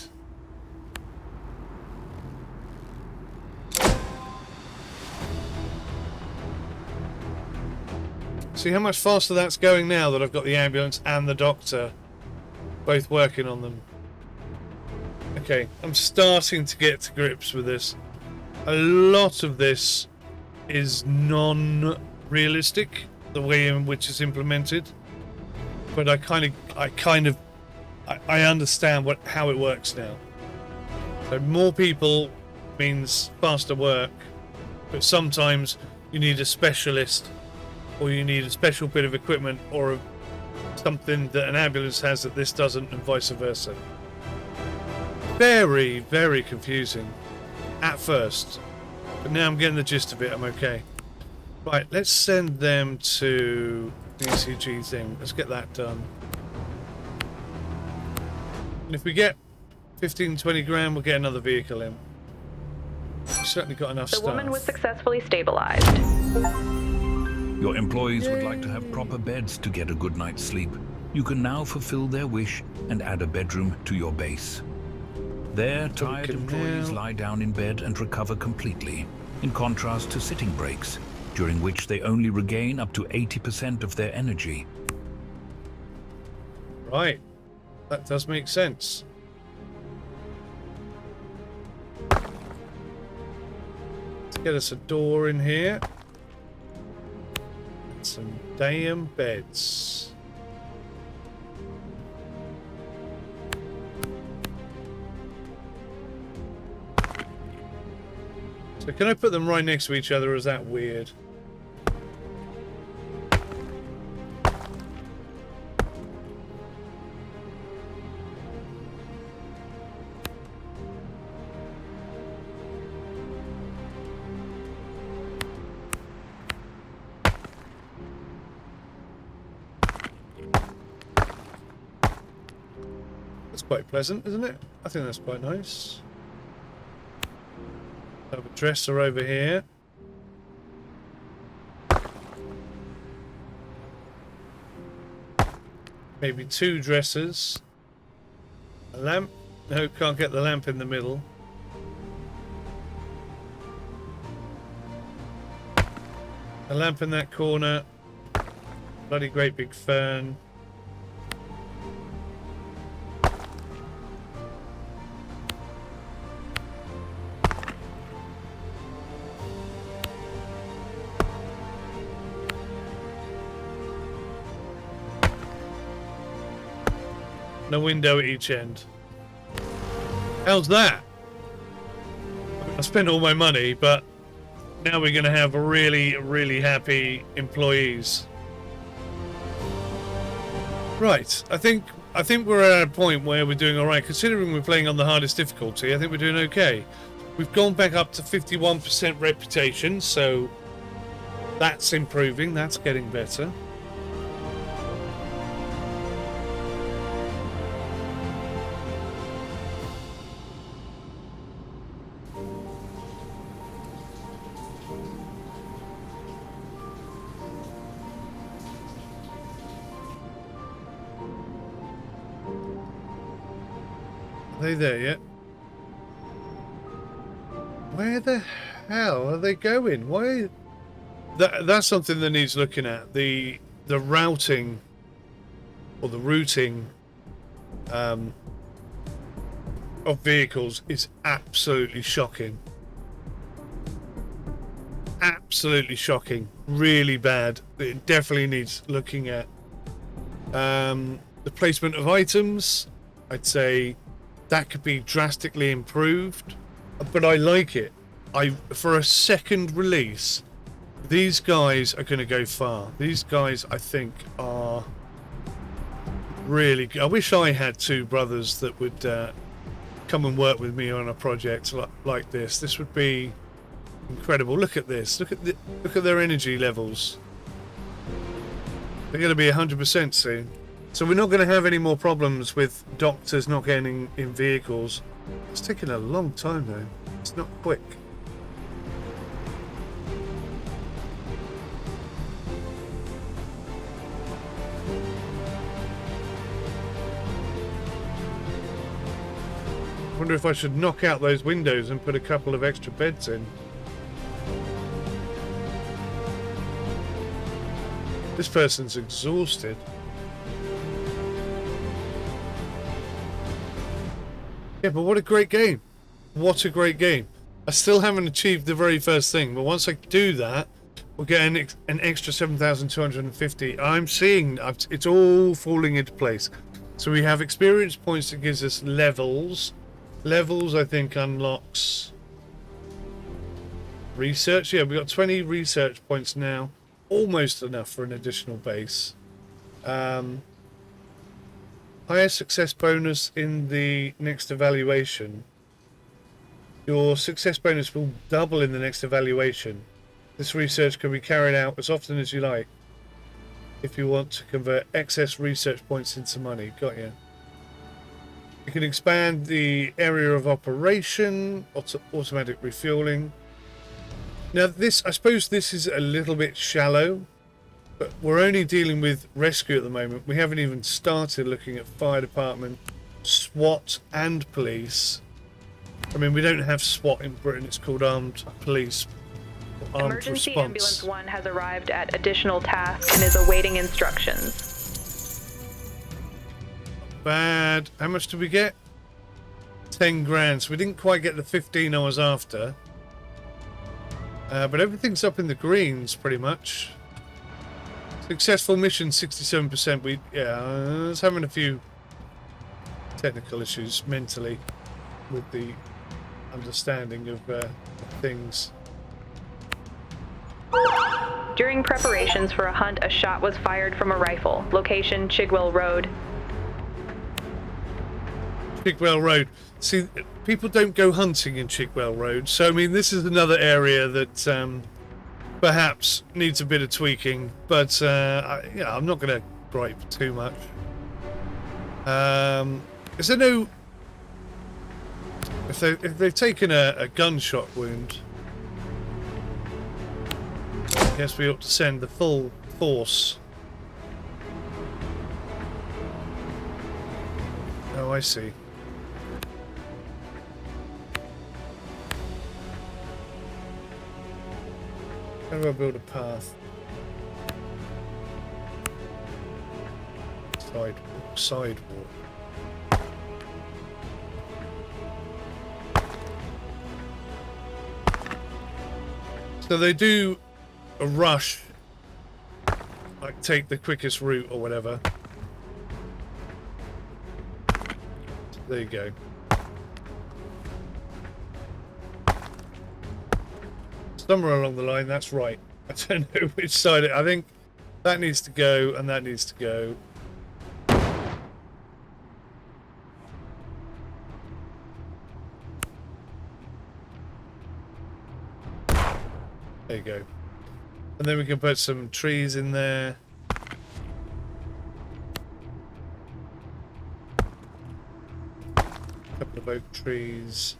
See how much faster that's going now that I've got the ambulance and the doctor both working on them. Okay, I'm starting to get to grips with this. A lot of this is non-realistic, the way in which it's implemented. But I understand how it works now. So more people means faster work, but sometimes you need a specialist, or you need a special bit of equipment, or something that an ambulance has that this doesn't, and vice versa. Very, very confusing at first, but now I'm getting the gist of it. I'm okay. Right, let's send them to the ECG thing. Let's get that done. And if we get 15-20 grand, we'll get another vehicle in. We've certainly got enough stuff. The woman was successfully stabilized. Your employees would like to have proper beds to get a good night's sleep. You can now fulfill their wish and add a bedroom to your base. There, tired employees lie down in bed and recover completely, in contrast to sitting breaks, during which they only regain up to 80% of their energy. Right. That does make sense. Let's get us a door in here. And some damn beds. So can I put them right next to each other, or is that weird? That's quite pleasant, isn't it? I think that's quite nice. Have a dresser over here. Maybe 2 dressers. A lamp. No, can't get the lamp in the middle. A lamp in that corner. Bloody great big fern. And a window at each end. How's that? I spent all my money, but now we're going to have really, really happy employees. Right, I think we're at a point where we're doing all right. Considering we're playing on the hardest difficulty, I think we're doing okay. We've gone back up to 51% reputation, so that's improving. That's getting better. Are they there yet? Where the hell are they going? Why? That's something that needs looking at. The routing or the routing of vehicles is absolutely shocking. Absolutely shocking. Really bad. It definitely needs looking at. The placement of items, I'd say that could be drastically improved, but I like it. For a second release, these guys are going to go far. These guys, I think, are really good. I wish I had 2 brothers that would come and work with me on a project like this. This would be incredible. Look at this. Look at their energy levels. They're going to be 100% soon. So we're not going to have any more problems with doctors not getting in vehicles. It's taking a long time though. It's not quick. I wonder if I should knock out those windows and put a couple of extra beds in. This person's exhausted. Yeah, but what a great game. What a great game. I still haven't achieved the very first thing, but once I do that, we'll get an extra 7,250. I'm seeing it's all falling into place. So we have experience points that gives us levels. Levels, I think, unlocks research. Yeah, we've got 20 research points now. Almost enough for an additional base. Higher success bonus in the next evaluation. Your success bonus will double in the next evaluation. This research can be carried out as often as you like if you want to convert excess research points into money. Got you. You can expand the area of operation, automatic refueling. Now this, I suppose this is a little bit shallow, but we're only dealing with rescue at the moment. We haven't even started looking at fire department, SWAT and police. I mean, we don't have SWAT in Britain, it's called armed police. Or armed Emergency response. Ambulance 1 has arrived at additional task and is awaiting instructions. Bad. How much did we get? 10 grand. So we didn't quite get the 15 I was after. But everything's up in the greens pretty much. Successful mission 67%. I was having a few technical issues mentally with the understanding of things. During preparations for a hunt, a shot was fired from a rifle. Location, Chigwell Road. Chigwell Road. See, people don't go hunting in Chigwell Road, so I mean this is another area that perhaps needs a bit of tweaking, but I'm not going to gripe too much. Is there no... If they've taken a gunshot wound, I guess we ought to send the full force. Oh, I see. How do I build a path? Sidewalk. So they do a rush, like take the quickest route or whatever. So there you go. Somewhere along the line, that's right. I don't know which side I think that needs to go and that needs to go. There you go. And then we can put some trees in there. A couple of oak trees.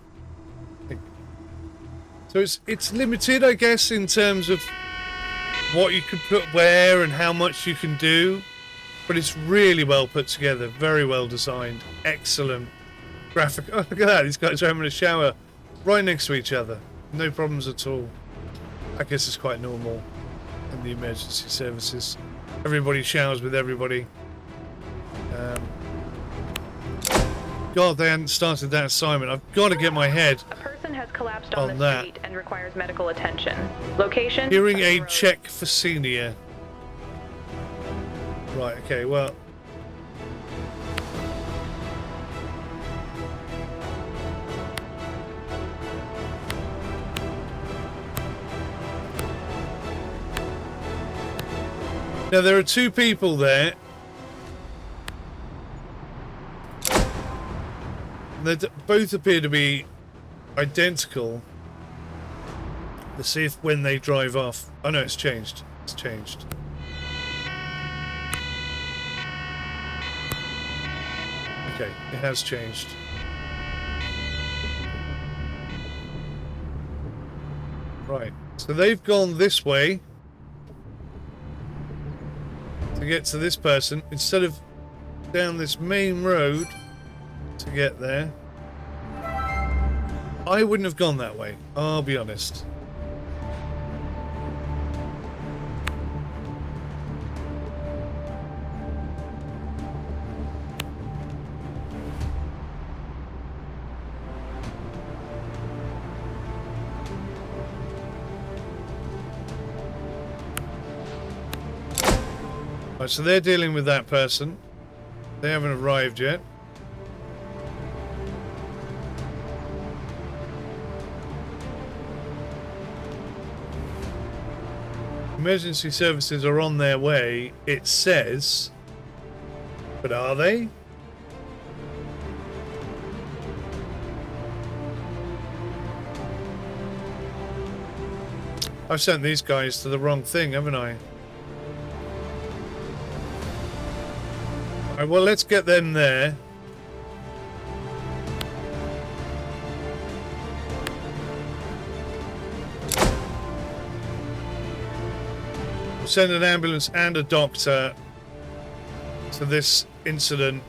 So it's limited, I guess, in terms of what you can put where and how much you can do. But it's really well put together, very well designed, excellent graphic. Oh, look at that, these guys are having a shower right next to each other. No problems at all. I guess it's quite normal in the emergency services. Everybody showers with everybody. God, they hadn't started that assignment. I've got to get my head A person has collapsed on the that. street and requires medical attention. Location? Hearing aid check for senior. Right, okay, well... Now, there are two people there. They both appear to be identical. Let's see if when they drive off... Oh no, it's changed. It's changed. Okay, it has changed. Right, so they've gone this way to get to this person instead of down this main road to get there. I wouldn't have gone that way, I'll be honest. Right, so they're dealing with that person. They haven't arrived yet. Emergency services are on their way, it says. But are they? I've sent these guys to the wrong thing, haven't I? Alright, well, let's get them there. Send an ambulance and a doctor to this incident.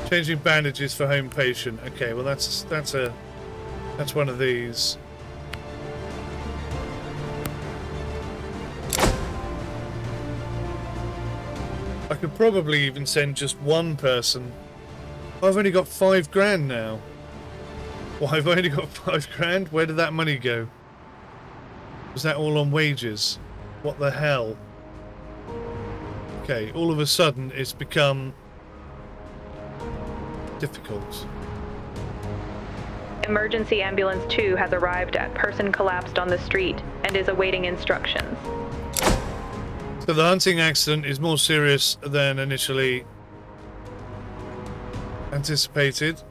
Changing bandages for home patient. Okay, well that's one of these. I could probably even send just one person. I've only got $5 now. Well, I've only got $5. Where did that money go? Was that all on wages? What the hell? Okay, all of a sudden it's become difficult. Emergency Ambulance 2 has arrived at person collapsed on the street and is awaiting instructions. So the hunting accident is more serious than initially anticipated.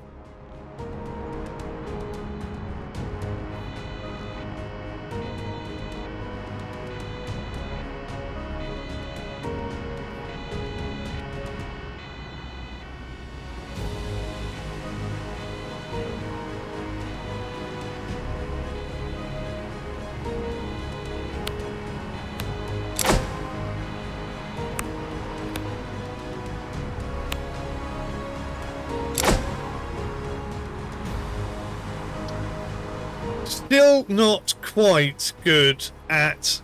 Still not quite good at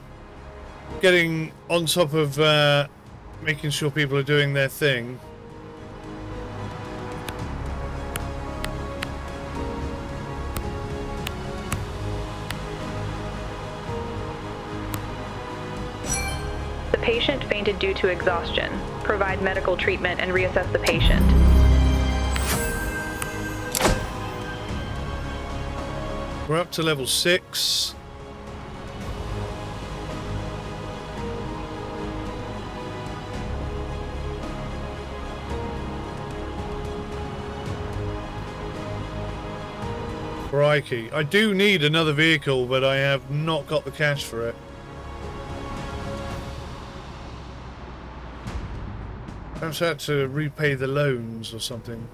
getting on top of making sure people are doing their thing. The patient fainted due to exhaustion. Provide medical treatment and reassess the patient. We're up to level 6. Crikey. I do need another vehicle, but I have not got the cash for it. Perhaps I had to repay the loans or something.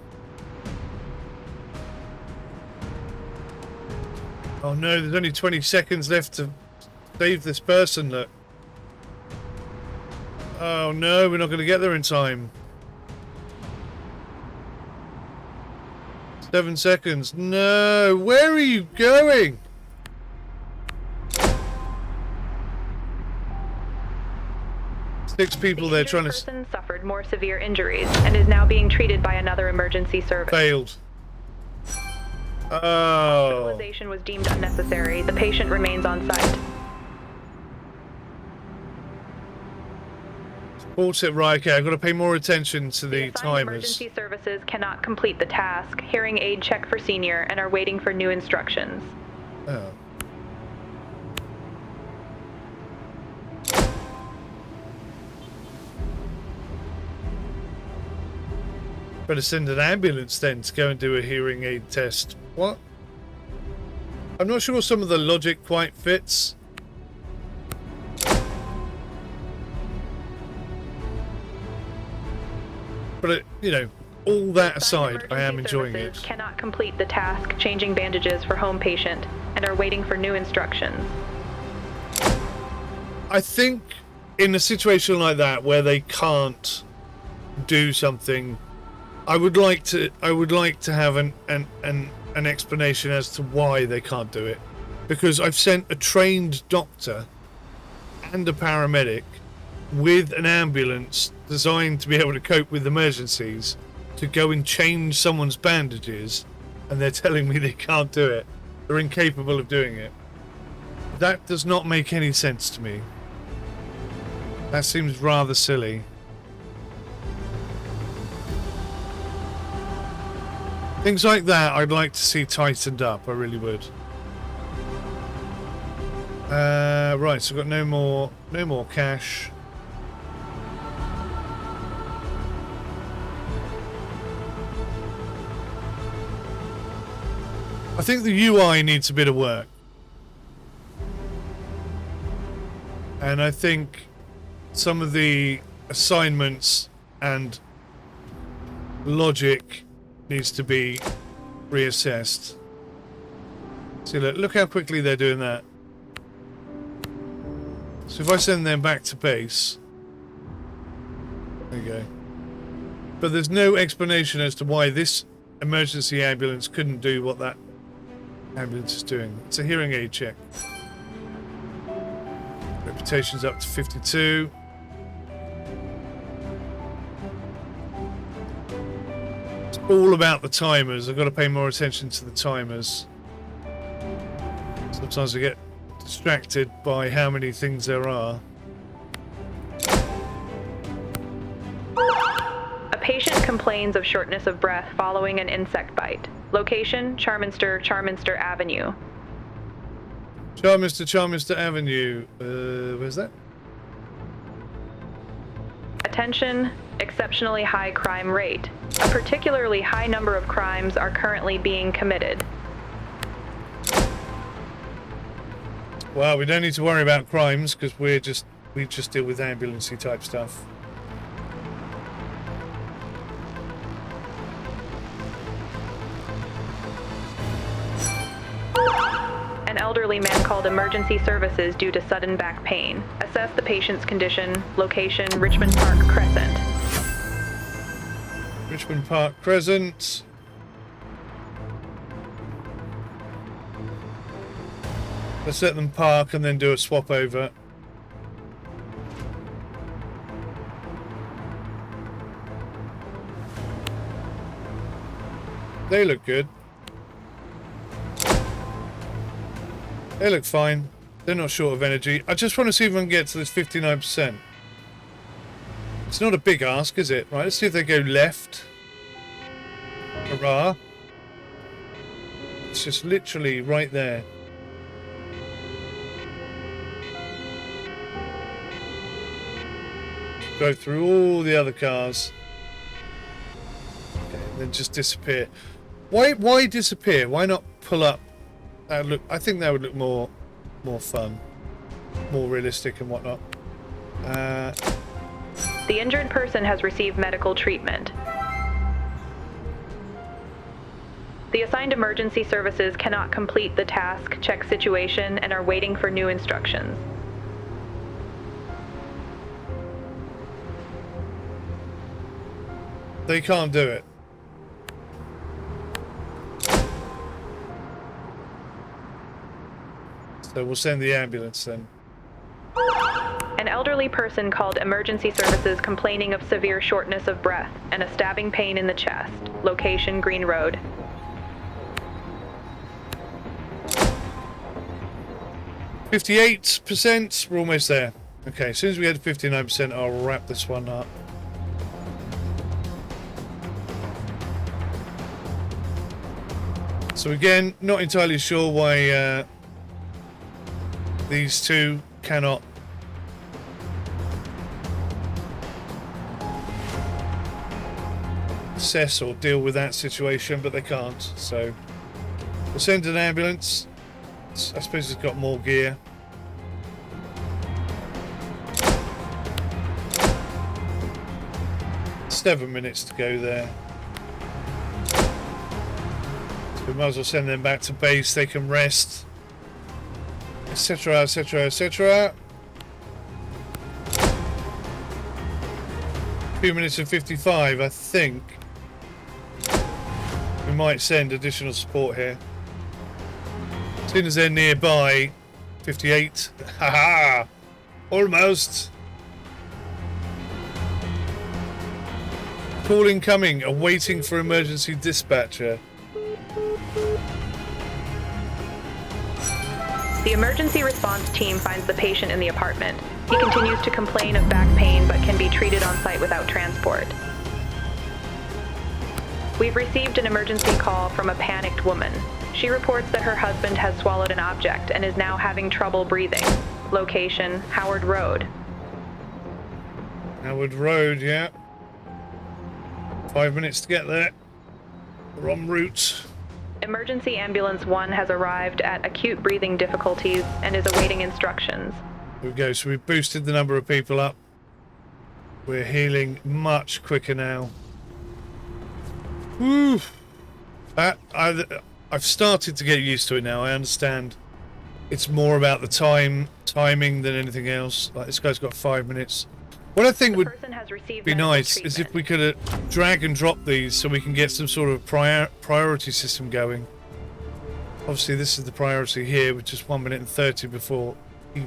Oh no, there's only 20 seconds left to save this person, look. Oh no, we're not going to get there in time. 7 seconds. No, where are you going? Six people there trying to... The person suffered more severe injuries and is now being treated by another emergency service. Failed. Oh. Hospitalization was deemed unnecessary. The patient remains on site. Sports it right. Okay, I've got to pay more attention to the timers. Emergency services cannot complete the task. Hearing aid check for senior and are waiting for new instructions. Oh. Better send an ambulance then to go and do a hearing aid test. What? I'm not sure some of the logic quite fits. But, you know, all that aside, I am enjoying it. Cannot complete the task changing bandages for home patient and are waiting for new instructions. I think in a situation like that where they can't do something, I would like to have an explanation as to why they can't do it, because I've sent a trained doctor and a paramedic with an ambulance designed to be able to cope with emergencies to go and change someone's bandages, and they're telling me they can't do it. They're incapable of doing it. That does not make any sense to me. That seems rather silly. Things like that I'd like to see tightened up, I really would. Right, so I've got no more cash. I think the UI needs a bit of work. And I think some of the assignments and logic needs to be reassessed. See, look how quickly they're doing that. So if I send them back to base... There you go. But there's no explanation as to why this emergency ambulance couldn't do what that ambulance is doing. It's a hearing aid check. Reputation's up to 52. It's all about the timers. I've got to pay more attention to the timers. Sometimes I get distracted by how many things there are. A patient complains of shortness of breath following an insect bite. Location, Charminster Avenue. Charminster Avenue. Where's that? Attention, exceptionally high crime rate. A particularly high number of crimes are currently being committed. Well, we don't need to worry about crimes because we just deal with ambulance-y type stuff. An elderly man called emergency services due to sudden back pain. Assess the patient's condition. Location, Richmond Park Crescent. Richmond Park Crescent. Let's let them park and then do a swap over. They look good. They look fine. They're not short of energy. I just want to see if I can get to this 59%. It's not a big ask, is it? Right, let's see if they go left. Hurrah. It's just literally right there. Go through all the other cars. Okay, and then just disappear. Why disappear? Why not pull up? Look, I think that would look more fun, more realistic and whatnot. The injured person has received medical treatment. The assigned emergency services cannot complete the task check situation and are waiting for new instructions. They can't do it. So we'll send the ambulance then. An elderly person called emergency services complaining of severe shortness of breath and a stabbing pain in the chest. Location, Green Road. %. We're almost there. Okay, as soon as we get to 59%, I'll wrap this one up. So again, not entirely sure why these two cannot assess or deal with that situation, but they can't. So we'll send an ambulance. I suppose it's got more gear. Seven minutes to go there. So we might as well send them back to base. They can rest, etc., etc., etc. 2 minutes and 55. I think we might send additional support here. As soon as they're nearby, 58. Haha! Almost. Call incoming, awaiting for emergency dispatcher. The emergency response team finds the patient in the apartment. He continues to complain of back pain but can be treated on site without transport. We've received an emergency call from a panicked woman. She reports that her husband has swallowed an object and is now having trouble breathing. Location, Howard Road. Howard Road, yeah. 5 minutes to get there. We're en route. Emergency Ambulance 1 has arrived at acute breathing difficulties and is awaiting instructions. Here we go. So we've boosted the number of people up. We're healing much quicker now. Woo! I've started to get used to it now. I understand it's more about the timing than anything else. Like, this guy's got 5 minutes. What I think would be nice is if we could drag and drop these so we can get some sort of priority system going. Obviously this is the priority here, which is 1 minute and 30 before he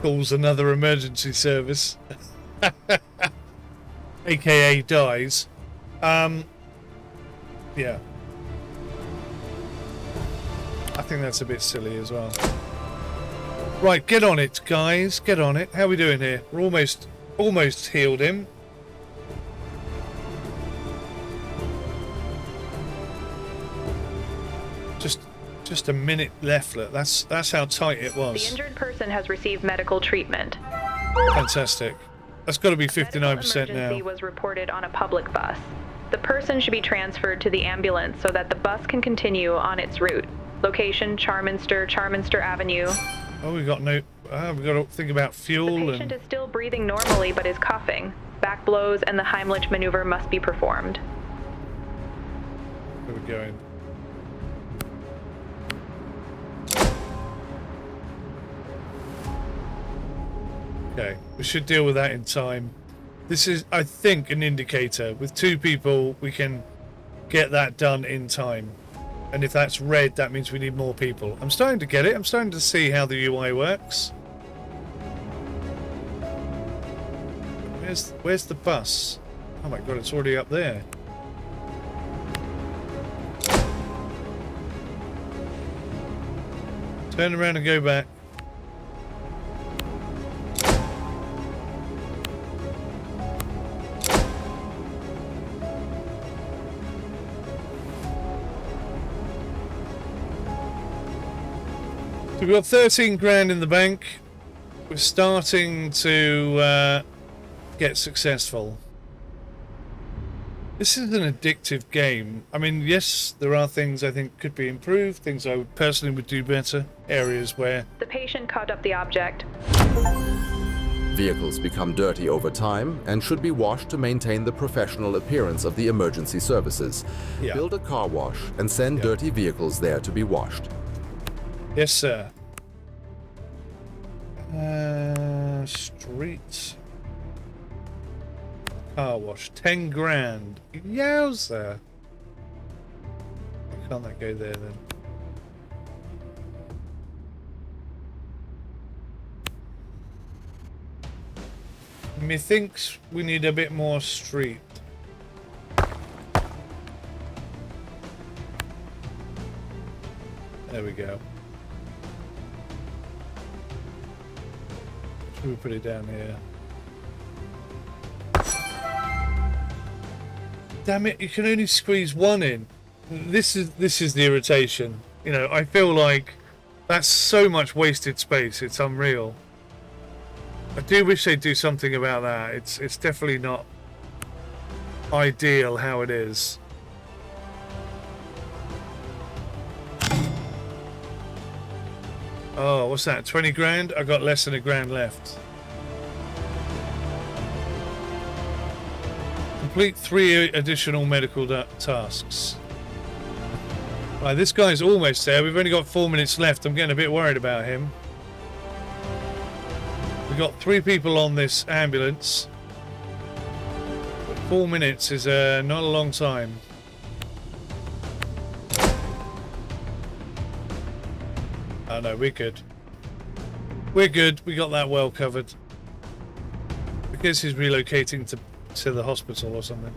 calls another emergency service. AKA dies. Yeah. I think that's a bit silly as well. Right, get on it, guys. Get on it. How are we doing here? We're almost healed him. Just a minute left. Look, that's how tight it was. The injured person has received medical treatment. Fantastic. That's got to be 59% now. Emergency was reported on a public bus. The person should be transferred to the ambulance so that the bus can continue on its route. Location, Charminster Avenue. Oh, we've got to think about fuel. The patient is still breathing normally but is coughing. Back blows and the Heimlich maneuver must be performed. Where are we going? Okay, we should deal with that in time. This is, I think, an indicator. With 2 people, we can get that done in time. And if that's red, that means we need more people. I'm starting to get it. I'm starting to see how the UI works. Where's the bus? Oh my god, it's already up there. Turn around and go back. We've got 13 grand in the bank. We're starting to get successful. This is an addictive game. I mean, yes, there are things I think could be improved, things I personally would do better, areas where... The patient caught up the object. Vehicles become dirty over time and should be washed to maintain the professional appearance of the emergency services. Yeah. Build a car wash and send dirty vehicles there to be washed. Yes, sir. Street. Car wash. 10 grand. Yowza. Why can't that go there then? Methinks we need a bit more street. There we go. Should we put it down here? Damn it, you can only squeeze one in. This is the irritation. You know, I feel like that's so much wasted space, it's unreal. I do wish they'd do something about that. It's definitely not ideal how it is. Oh, what's that? 20 grand? I got less than a grand left. Complete 3 additional medical tasks. Right, this guy's almost there. We've only got 4 minutes left. I'm getting a bit worried about him. We've got 3 people on this ambulance. 4 minutes is not a long time. Oh no, we're good. We're good. We got that well covered. Because he's relocating to the hospital or something.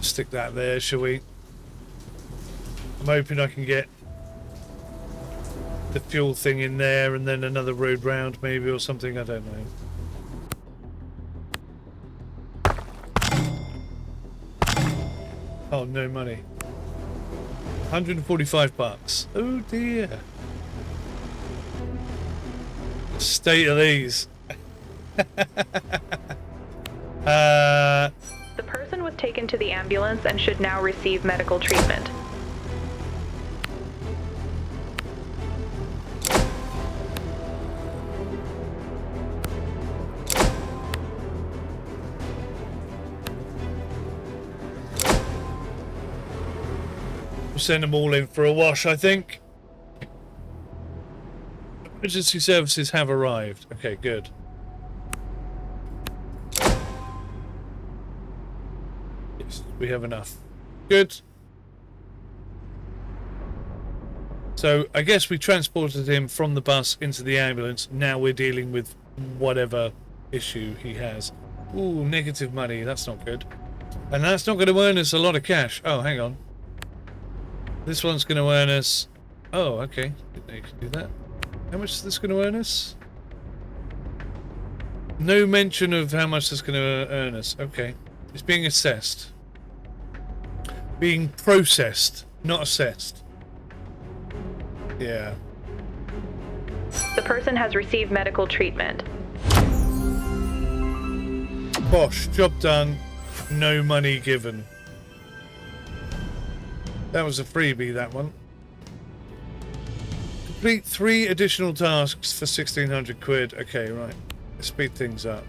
Stick that there, shall we? I'm hoping I can get the fuel thing in there and then another road round maybe or something, I don't know. Oh, no money. 145 bucks. Oh dear. State of these. The person was taken to the ambulance and should now receive medical treatment. We'll send them all in for a wash, I think. Emergency services have arrived. Okay, good. Yes, we have enough. Good. So, I guess we transported him from the bus into the ambulance. Now we're dealing with whatever issue he has. Ooh, negative money. That's not good. And that's not going to earn us a lot of cash. Oh, hang on. This one's going to earn us... Oh, okay. Didn't know you could do that. How much is this going to earn us? No mention of how much this is going to earn us. Okay. It's being assessed. Being processed, not assessed. Yeah. The person has received medical treatment. Bosh, job done. No money given. That was a freebie, that one. Complete 3 additional tasks for 1,600 quid. Okay, right. Let's speed things up.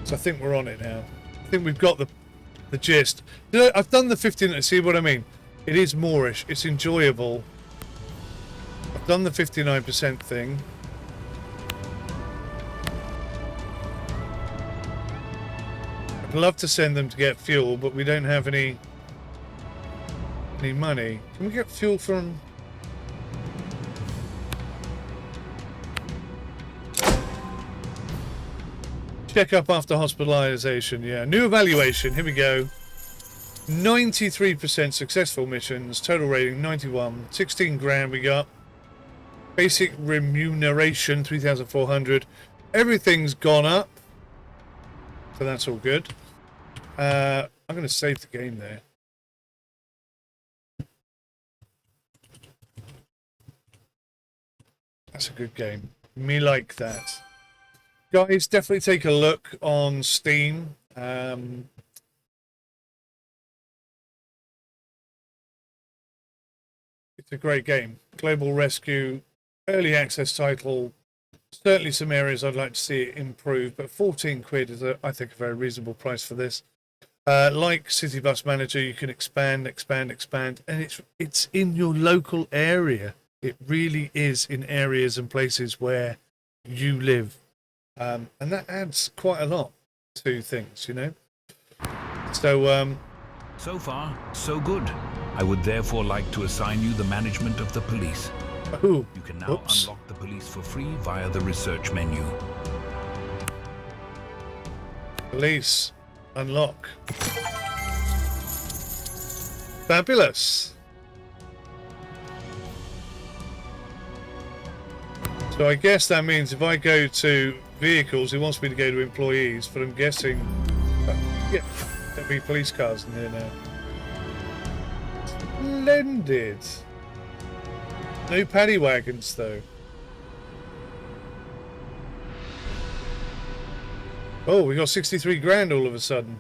So I think we're on it now. think we've got the gist. You know, I've done the 15. See what I mean? It is moreish. It's enjoyable. I've done the 59% thing. I'd love to send them to get fuel, but we don't have any money. Can we get fuel from... Check up after hospitalization. Yeah, new evaluation. Here we go. 93% successful missions. Total rating 91. 16 grand we got. Basic remuneration 3,400. Everything's gone up, so that's all good. I'm going to save the game there. That's a good game. Me like that. Guys, definitely take a look on Steam. It's a great game. Global Rescue, early access title. Certainly some areas I'd like to see it improve, but 14 quid is, I think, a very reasonable price for this. Like City Bus Manager, you can expand, and it's in your local area. It really is in areas and places where you live. And that adds quite a lot to things, you know. So, So far, so good. I would therefore like to assign you the management of the police. ooh, You can now unlock the police for free via the research menu. police, unlock. Fabulous. So I guess that means if I go to vehicles, it wants me to go to employees, but I'm guessing, yeah, there'll be police cars in here now. Splendid. No paddy wagons though. Oh, we got 63 grand all of a sudden.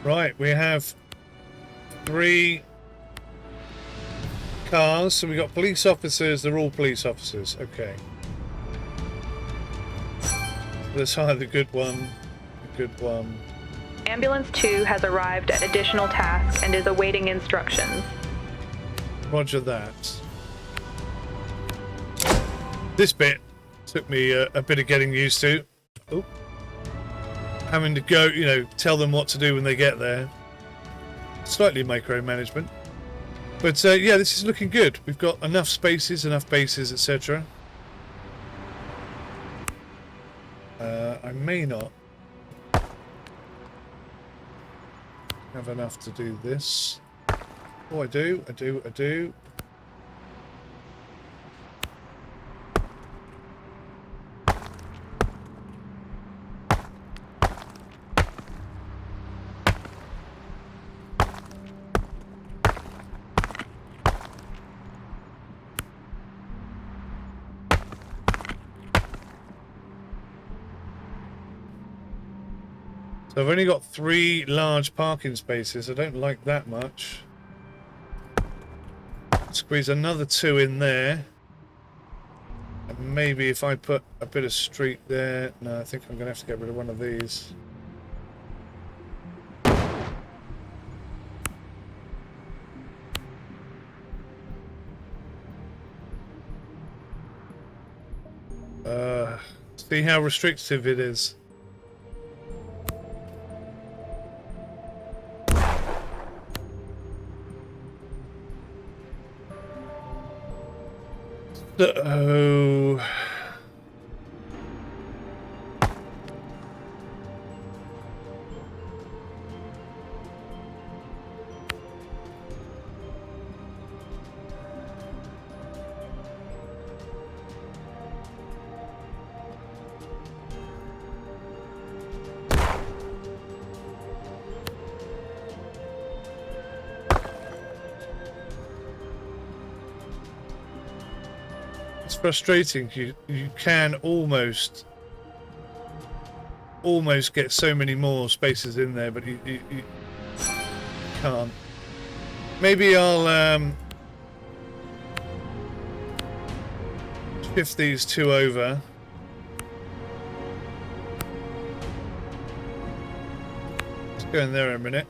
Right, we have 3 cars, so we got police officers. They're all police officers. Okay. Let's hire the good one. The good one. Ambulance 2 has arrived at additional task and is awaiting instructions. Roger that. This bit took me a bit of getting used to. Oh. Having to go, you know, tell them what to do when they get there. Slightly micromanagement. But yeah, this is looking good. We've got enough spaces, enough bases, etc. I may not have enough to do this. Oh, I do. So I've only got 3 large parking spaces. I don't like that much. Squeeze another 2 in there. And maybe if I put a bit of street there... No, I think I'm going to have to get rid of one of these. See how restrictive it is. Oh. It's frustrating. You can almost get so many more spaces in there, but you can't. Maybe I'll shift these two over. Let's go in there in a minute.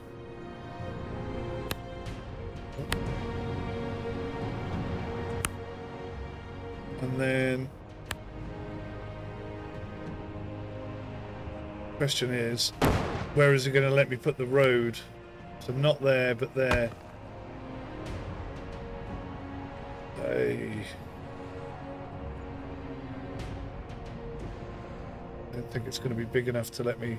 And then question is, where is it going to let me put the road? So not there, but there. I don't think it's going to be big enough to let me.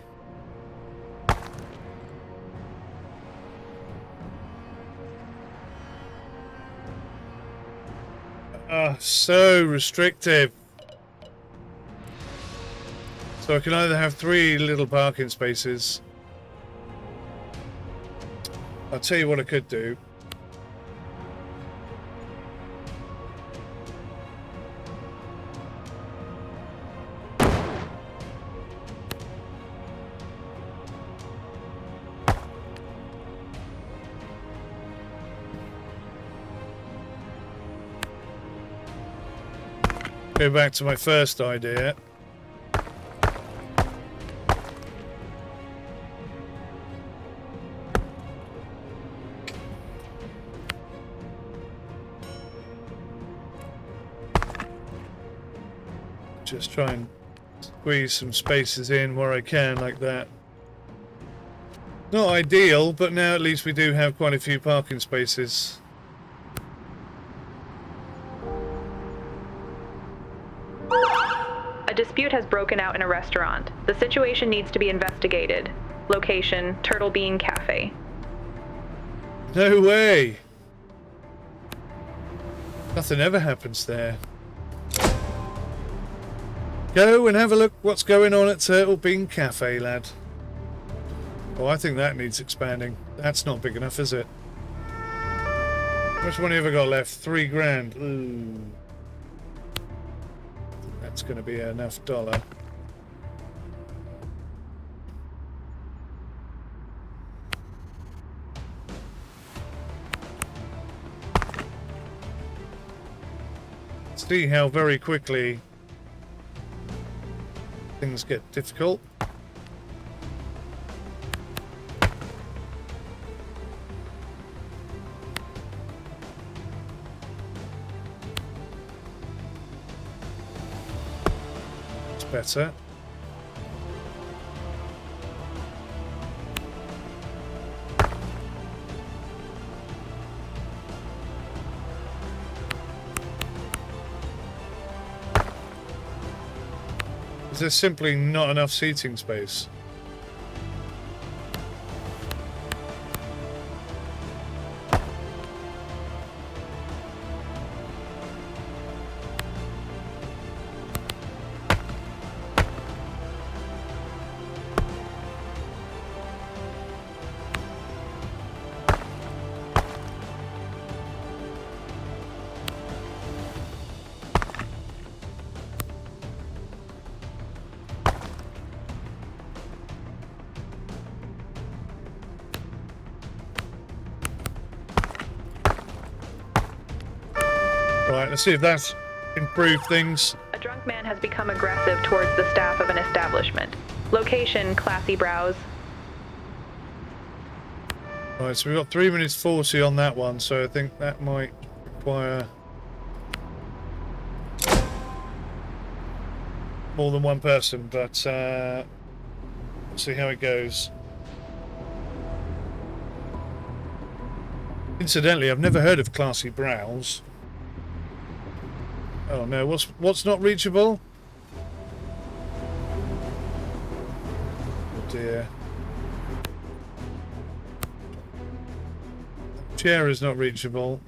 Ah, so restrictive. So I can either have 3 little parking spaces. I'll tell you what I could do. Go back to my first idea. Just try and squeeze some spaces in where I can, like that. Not ideal, but now at least we do have quite a few parking spaces. A dispute has broken out in a restaurant. The situation needs to be investigated. Location, Turtle Bean Cafe. No way! Nothing ever happens there. Go and have a look what's going on at Turtle Bean Cafe, lad. Oh, I think that needs expanding. That's not big enough, is it? How much money have I got left? 3 grand. Ooh. That's going to be enough dollar. See how very quickly things get difficult. It's better. There's simply not enough seating space. Right, let's see if that's improved things. A drunk man has become aggressive towards the staff of an establishment. Location, Classy Browse. Right, so we've got 3 minutes 40 on that one, so I think that might require more than one person, but we'll see how it goes. Incidentally, I've never heard of Classy Browse. Oh no, what's not reachable? Oh dear. Chair is not reachable.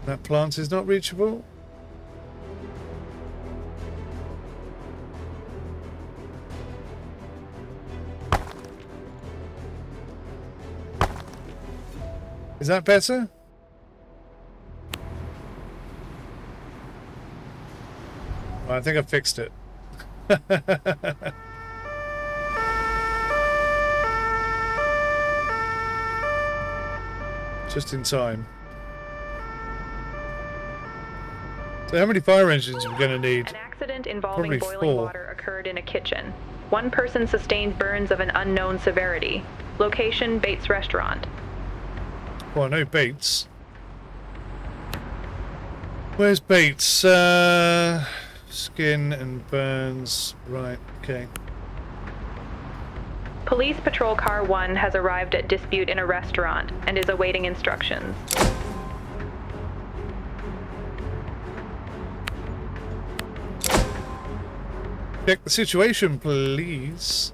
That plant is not reachable. Is that better? I think I fixed it. Just in time. So how many fire engines are we going to need? An accident involving Probably boiling 4. water occurred in a kitchen. One person sustained burns of an unknown severity. Location, Bates Restaurant. Well, I know Bates. Where's Bates? Skin and burns. Right, okay. Police Patrol Car 1 has arrived at dispute in a restaurant and is awaiting instructions. Check the situation, please.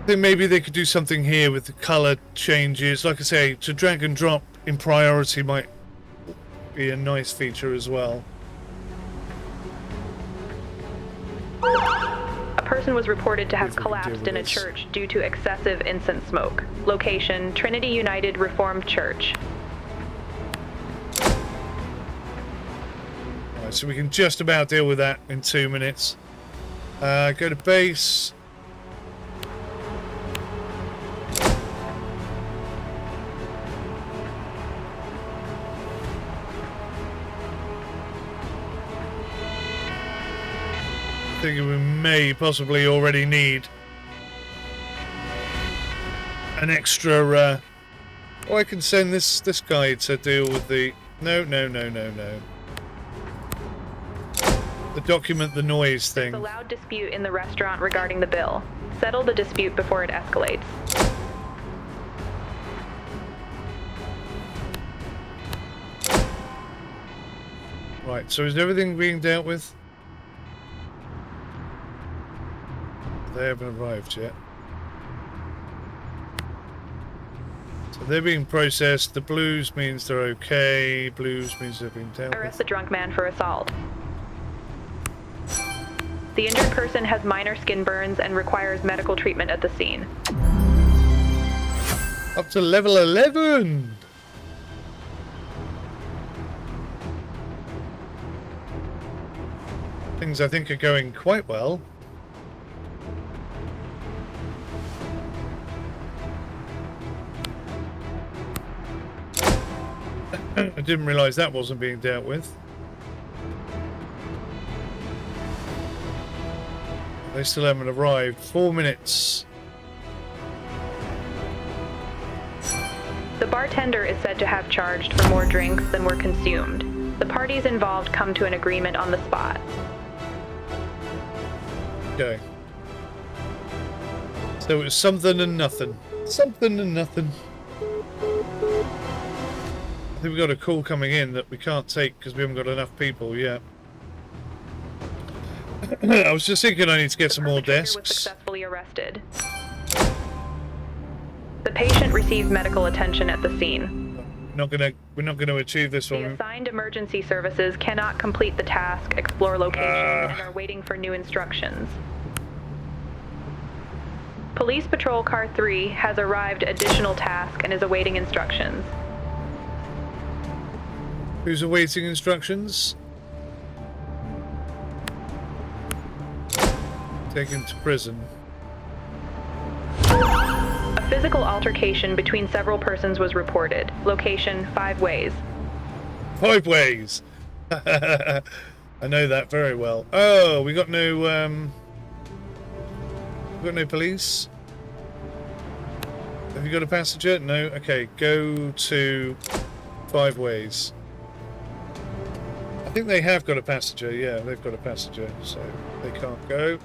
I think maybe they could do something here with the colour changes. Like I say, to drag and drop in priority might be a nice feature as well. A person was reported to have See if we can deal collapsed with in a this. church due to excessive incense smoke. Location, Trinity United Reformed Church. Alright, so we can just about deal with that in 2 minutes. Go to base. Thinking we may possibly already need an extra. Oh, I can send this guy to deal with the. No. The document the noise thing. There's a loud dispute in the restaurant regarding the bill. Settle the dispute before it escalates. Right. So is everything being dealt with? They haven't arrived yet. So they're being processed. The blues means they're okay. Blues means they're being dealt Arrest with. the drunk man for assault. The injured person has minor skin burns and requires medical treatment at the scene. Up to level 11! Things I think are going quite well. I didn't realise that wasn't being dealt with. They still haven't arrived. 4 minutes. The bartender is said to have charged for more drinks than were consumed. The parties involved come to an agreement on the spot. Okay. So it was something and nothing. Something and nothing. I think we've got a call coming in that we can't take because we haven't got enough people yet. I was just thinking I need to get some more perpetrator was desks. successfully arrested. The patient received medical attention at the scene. We're not gonna achieve this The one. assigned emergency services cannot complete the task, explore location, and are waiting for new instructions. Police Patrol Car 3 has arrived additional task and is awaiting instructions. Who's awaiting instructions? Taken to prison. A physical altercation between several persons was reported. Location, 5 ways. 5 ways. I know that very well. Oh, we got no we got no police. Have you got a passenger? No. Okay, go to 5 ways. I think they have got a passenger. Yeah, they've got a passenger, so they can't go.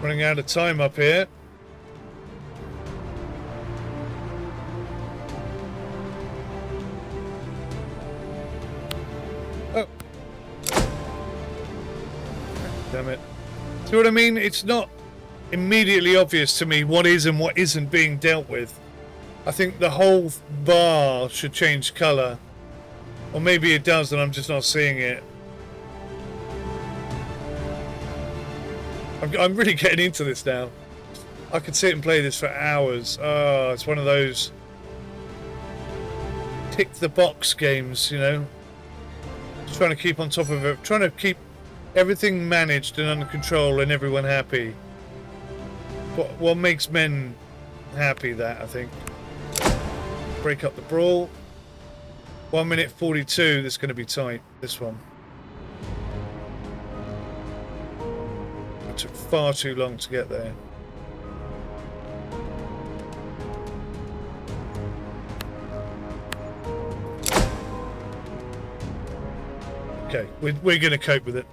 Running out of time up here. Oh. Damn it. See what I mean? It's not immediately obvious to me what is and what isn't being dealt with. I think the whole bar should change colour. Or maybe it does and I'm just not seeing it. I'm really getting into this now. I could sit and play this for hours. Oh, it's one of those tick the box games, you know. Just trying to keep on top of it, trying to keep everything managed and under control and everyone happy. What makes men happy, that, I think. Break up the brawl. 1 minute 42, that's going to be tight, this one. It took far too long to get there. Okay, we're going to cope with it.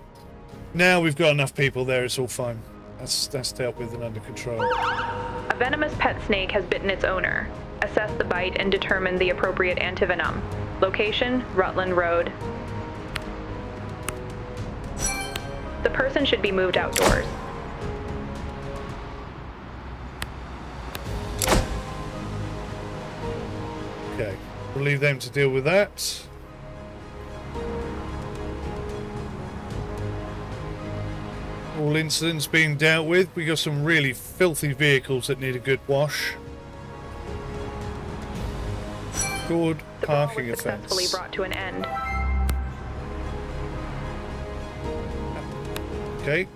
Now we've got enough people there, it's all fine. That's dealt with and under control. A venomous pet snake has bitten its owner. Assess the bite and determine the appropriate antivenom. Location, Rutland Road. The person should be moved outdoors. Okay, we'll leave them to deal with that. All incidents being dealt with. We got some really filthy vehicles that need a good wash. Good parking was successfully offence. brought to an end. Okay.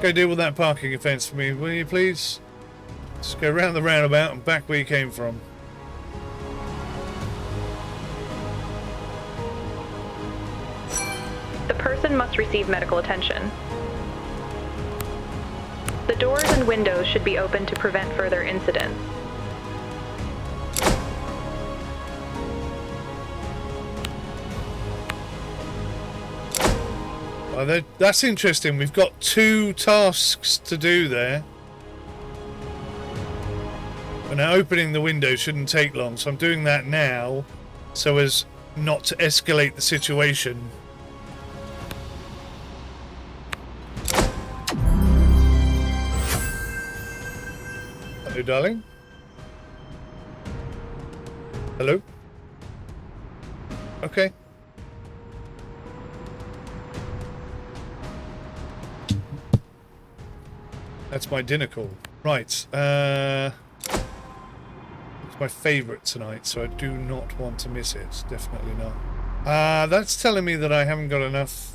Go deal with that parking offence for me, will you please? Just go round the roundabout and back where you came from. The person must receive medical attention. The doors and windows should be open to prevent further incidents. That's interesting. We've got 2 tasks to do there. And now opening the window shouldn't take long, so I'm doing that now so as not to escalate the situation. Hello, darling. Hello? Okay. That's my dinner call. Right. It's my favourite tonight, so I do not want to miss it. Definitely not. That's telling me that I haven't got enough.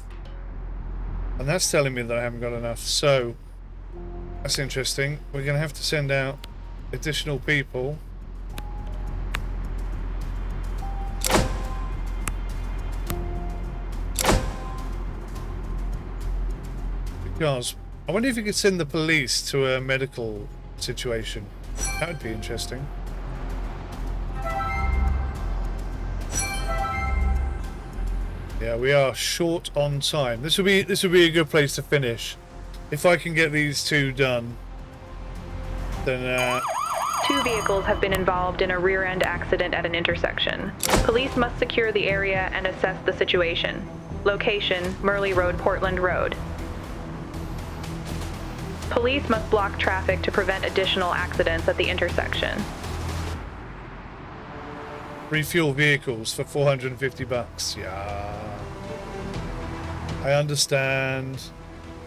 And that's telling me that I haven't got enough. So, that's interesting. We're going to have to send out additional people. Because I wonder if you could send the police to a medical situation. That would be interesting. Yeah, we are short on time. This would be a good place to finish. If I can get these 2 done, then 2 vehicles have been involved in a rear-end accident at an intersection. Police must secure the area and assess the situation. Location, Murley Road, Portland Road. Police must block traffic to prevent additional accidents at the intersection. refuel vehicles for $450. Yeah, I understand.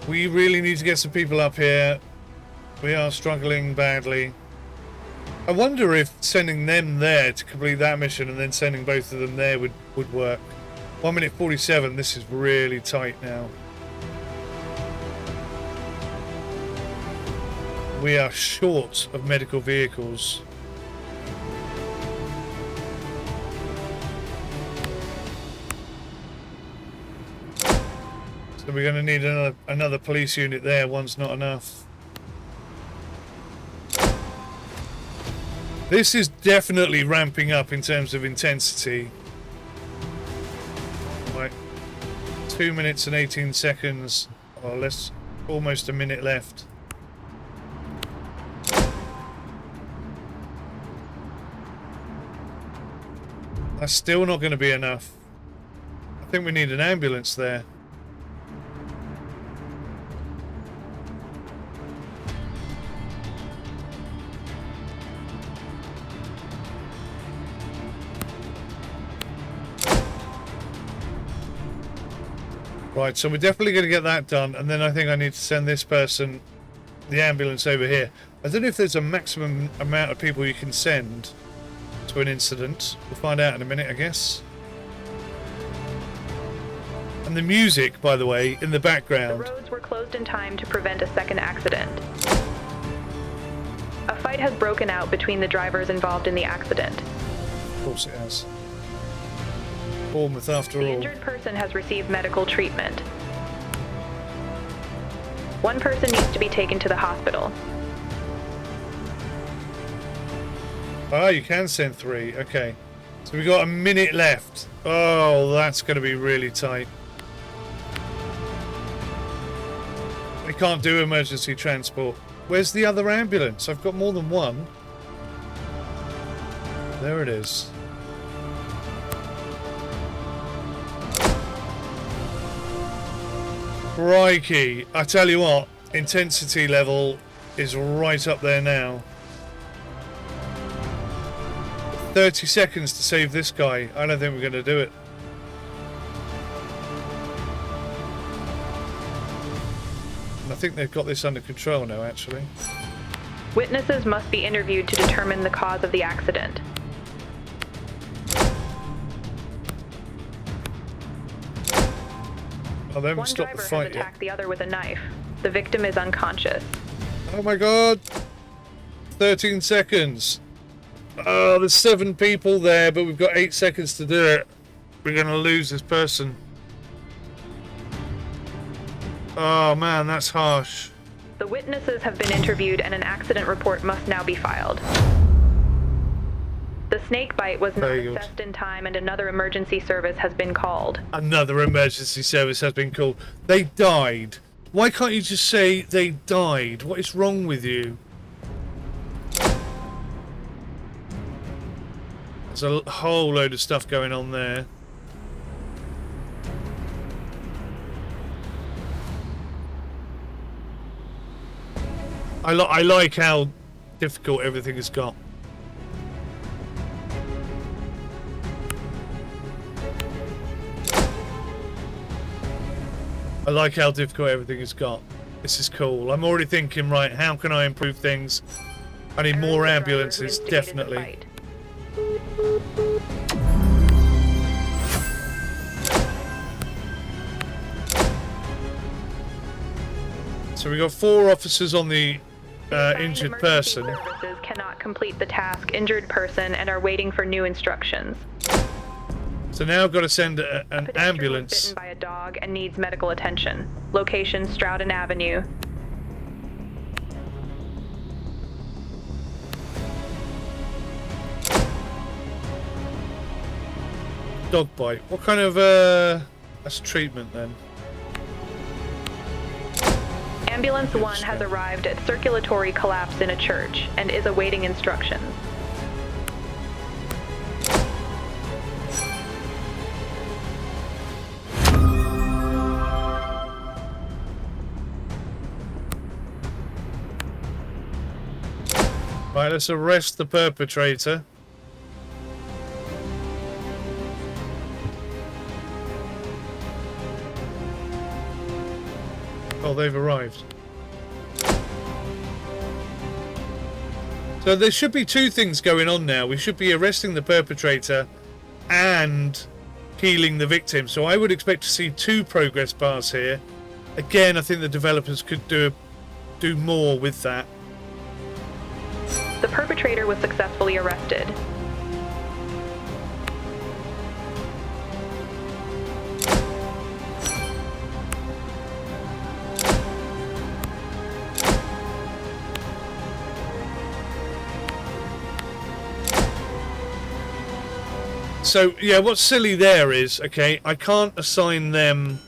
We really need to get some people up here. We are struggling badly. I wonder if sending them there to complete that mission and then sending both of them there would work. 1 minute 47, this is really tight now. We are short of medical vehicles. So we're going to need another police unit there. One's not enough. This is definitely ramping up in terms of intensity. Right, 2 minutes and 18 seconds, or less, almost a minute left. That's still not going to be enough. I think we need an ambulance there. Right, so we're definitely going to get that done, and then I think I need to send this person, the ambulance, over here. I don't know if there's a maximum amount of people you can send to an incident. We'll find out in a minute, I guess. And the music, by the way, in the The background. roads were closed in time to prevent a second accident. A fight has broken out between the drivers involved in the accident. Of course it has. Bournemouth after The all. injured person has received medical treatment. One person needs to be taken to the hospital. Ah, you can send 3. Okay. So we've got a minute left. Oh, that's going to be really tight. We can't do emergency transport. Where's the other ambulance? I've got more than one. There it is. Crikey. I tell you what, intensity level is right up there now. 30 seconds to save this guy. I don't think we're going to do it. I think they've got this under control now, actually. Witnesses must be interviewed to determine the cause of the accident. Oh, they haven't One stopped the driver has fight yet. attacked the other with a knife. The victim is unconscious. Oh my god! 13 seconds. Oh, there's 7 people there, but we've got 8 seconds to do it. We're going to lose this person. Oh man, that's harsh. The witnesses have been interviewed and an accident report must now be filed. The snake bite was not Very good. assessed in time and another emergency service has been called. Another emergency service has been called. They died. Why can't you just say they died? What is wrong with you? There's a whole load of stuff going on there. I like how difficult everything has got. I like how difficult everything has got. This is cool. I'm already thinking, right, how can I improve things? I need more ambulances, definitely. So we got 4 officers on the injured person. Services cannot complete the task injured person and are waiting for new instructions. So now I've got to send an Pedestrian was ambulance. bitten by a dog and needs medical attention. Location Stroughton Avenue. Dog bite. What kind of that's treatment then? Ambulance 1 has arrived at circulatory collapse in a church and is awaiting instructions. Right, let's arrest the perpetrator. Oh, they've arrived. So there should be 2 things going on now. We should be arresting the perpetrator and healing the victim. So I would expect to see 2 progress bars here. Again, I think the developers could do more with that. The perpetrator was successfully arrested. So yeah, what's silly there is, okay, I can't assign them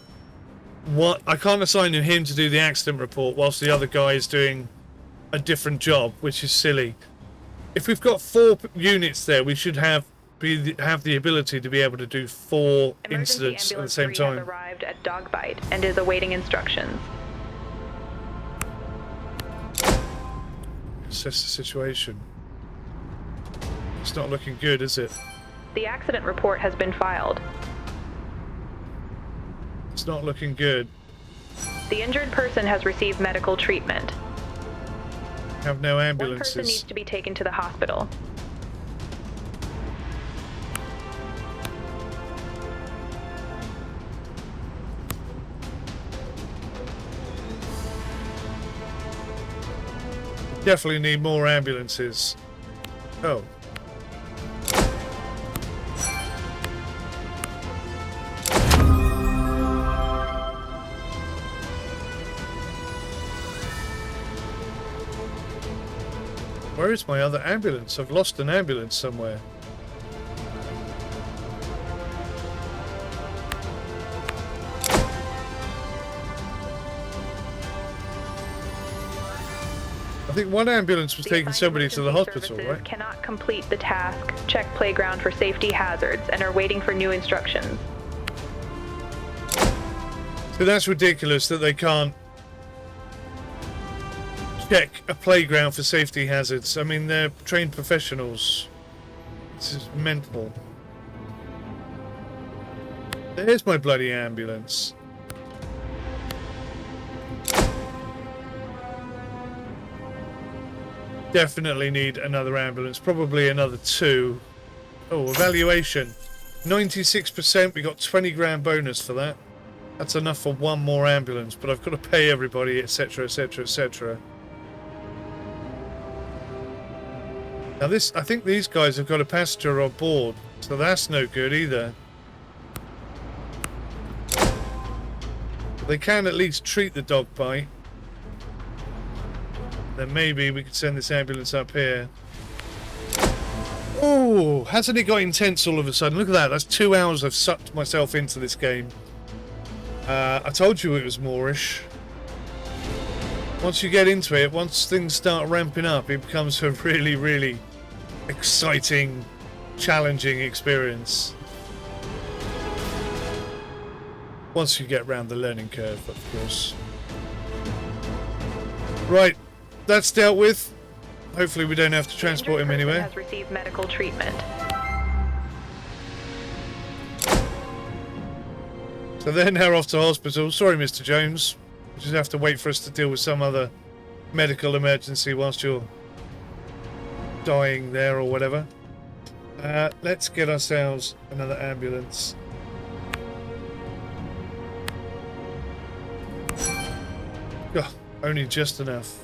I can't assign him to do the accident report whilst the other guy is doing a different job, which is silly. If we've got 4 units there, we should have the ability to be able to do 4 incidents at the same time. Has arrived at dog bite and is awaiting instructions. Assess the situation. It's not looking good, is it? The accident report has been filed. It's not looking good. The injured person has received medical treatment. Have no One person ambulances. needs to be taken to the hospital. Definitely need more ambulances. Oh. Where is my other ambulance? I've lost an ambulance somewhere. I think one ambulance was taking somebody to the hospital, right? Cannot complete the task, check playground for safety hazards, and are waiting for new instructions. So that's ridiculous that they can't check a playground for safety hazards. I mean, they're trained professionals. This is mental. There's my bloody ambulance. Definitely need another ambulance, probably another 2. Oh, evaluation. 96%, we got 20 grand bonus for that. That's enough for one more ambulance, but I've got to pay everybody, etc, etc, etc. Now this, I think these guys have got a passenger on board, so that's no good either. But they can at least treat the dog bite. Then maybe we could send this ambulance up here. Oh, hasn't it got intense all of a sudden? Look at that. That's 2 hours I've sucked myself into this game. I told you it was Moorish. Once you get into it, once things start ramping up, it becomes a really, really exciting, challenging experience. Once you get round the learning curve, of course. Right. That's dealt with. Hopefully we don't have to transport him anywhere. Has received medical treatment. So they're now off to hospital. Sorry, Mr. Jones. You just have to wait for us to deal with some other medical emergency whilst you're dying there or whatever. Let's get ourselves another ambulance. Oh, only just enough.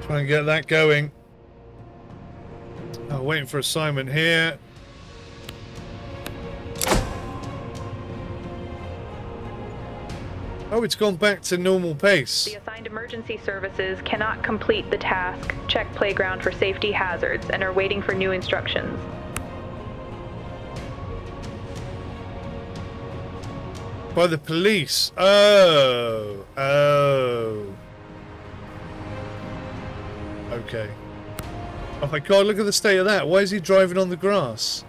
Try and get that going. Oh, waiting for assignment here. Oh, it's gone back to normal pace. The assigned emergency services cannot complete the task, check playground for safety hazards, and are waiting for new instructions. By the police. Oh. Oh. Okay. Oh my god, look at the state of that. Why is he driving on the grass?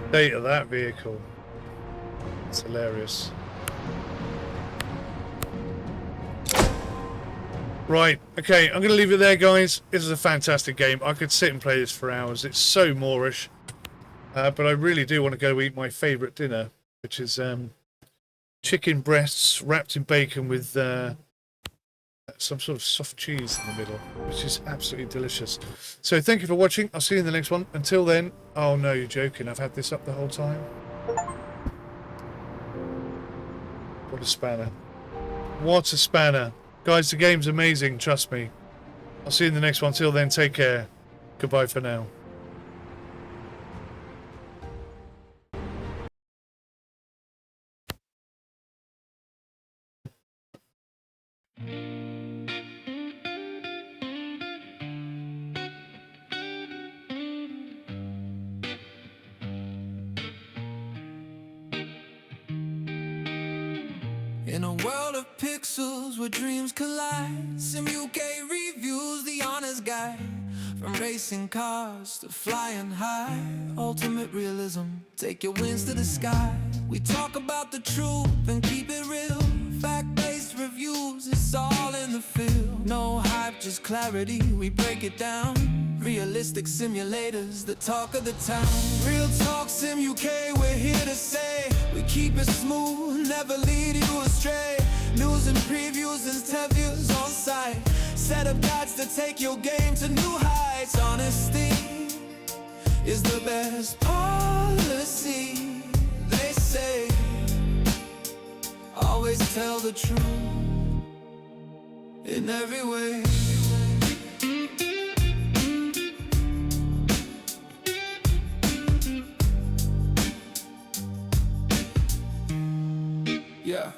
State of that vehicle. It's hilarious. Right, okay, I'm going to leave it there, guys. This is a fantastic game. I could sit and play this for hours. It's so Moorish. But I really do want to go eat my favourite dinner, which is chicken breasts wrapped in bacon with some sort of soft cheese in the middle, which is absolutely delicious. So thank you for watching. I'll see you in the next one. Until then, oh no, you're joking. I've had this up the whole time. What a spanner. What a spanner. Guys, the game's amazing, trust me. I'll see you in the next one. Till then, take care. Goodbye for now. In a world of pixels where dreams collide, SimUK reviews the honest guide. From racing cars to flying high, ultimate realism, take your wings to the sky. We talk about the truth and keep it real, fact-based reviews reviews, it's all in the field. No hype, just clarity, we break it down. Realistic simulators, the talk of the town. Real Talk Sim UK, we're here to say we keep it smooth, never lead you astray. News and previews and interviews on site. Set up guides to take your game to new heights. Honesty is the best policy, they say. Always tell the truth in every way. Yeah.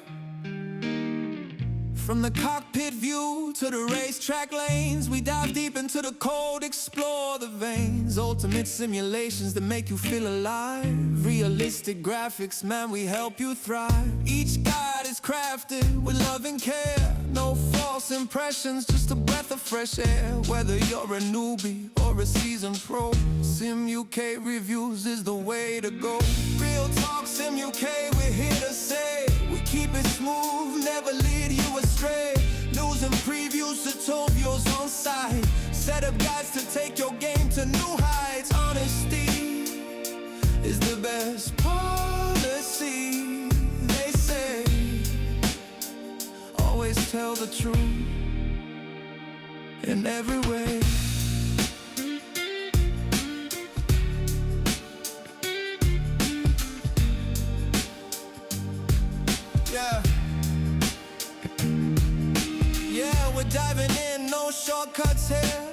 From the cockpit view to the racetrack lanes, we dive deep into the code, explore the veins. Ultimate simulations that make you feel alive. Realistic graphics, man, we help you thrive. Each guide is crafted with love and care. No false impressions, just a breath of fresh air. Whether you're a newbie or a seasoned pro, Sim UK Reviews is the way to go. Real Talk Sim UK, we're here to say we keep it smooth, never lead you astray. News and previews, tutorials on site. Set up guides to take your game to new heights. Honesty is the best policy, they say. Always tell the truth in every way. Yeah, we're diving in, no shortcuts here.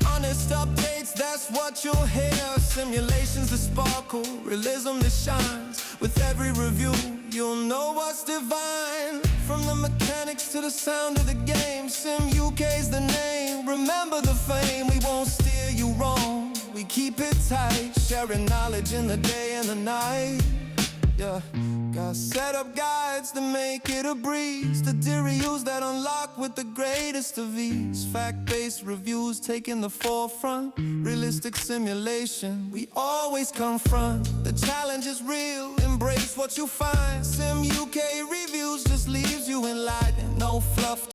Honest updates, that's what you'll hear. Simulations that sparkle, realism that shines. With every review, you'll know what's divine. From the mechanics to the sound of the game, Sim UK's the name. Remember the fame, we won't steer you wrong. We keep it tight, sharing knowledge in the day and the night. Yeah, got set up guides to make it a breeze. The reviews that unlock with the greatest of ease. Fact-based reviews taking the forefront. Realistic simulation, we always confront. The challenge is real, embrace what you find. Sim UK Reviews just leaves you enlightened. No fluff,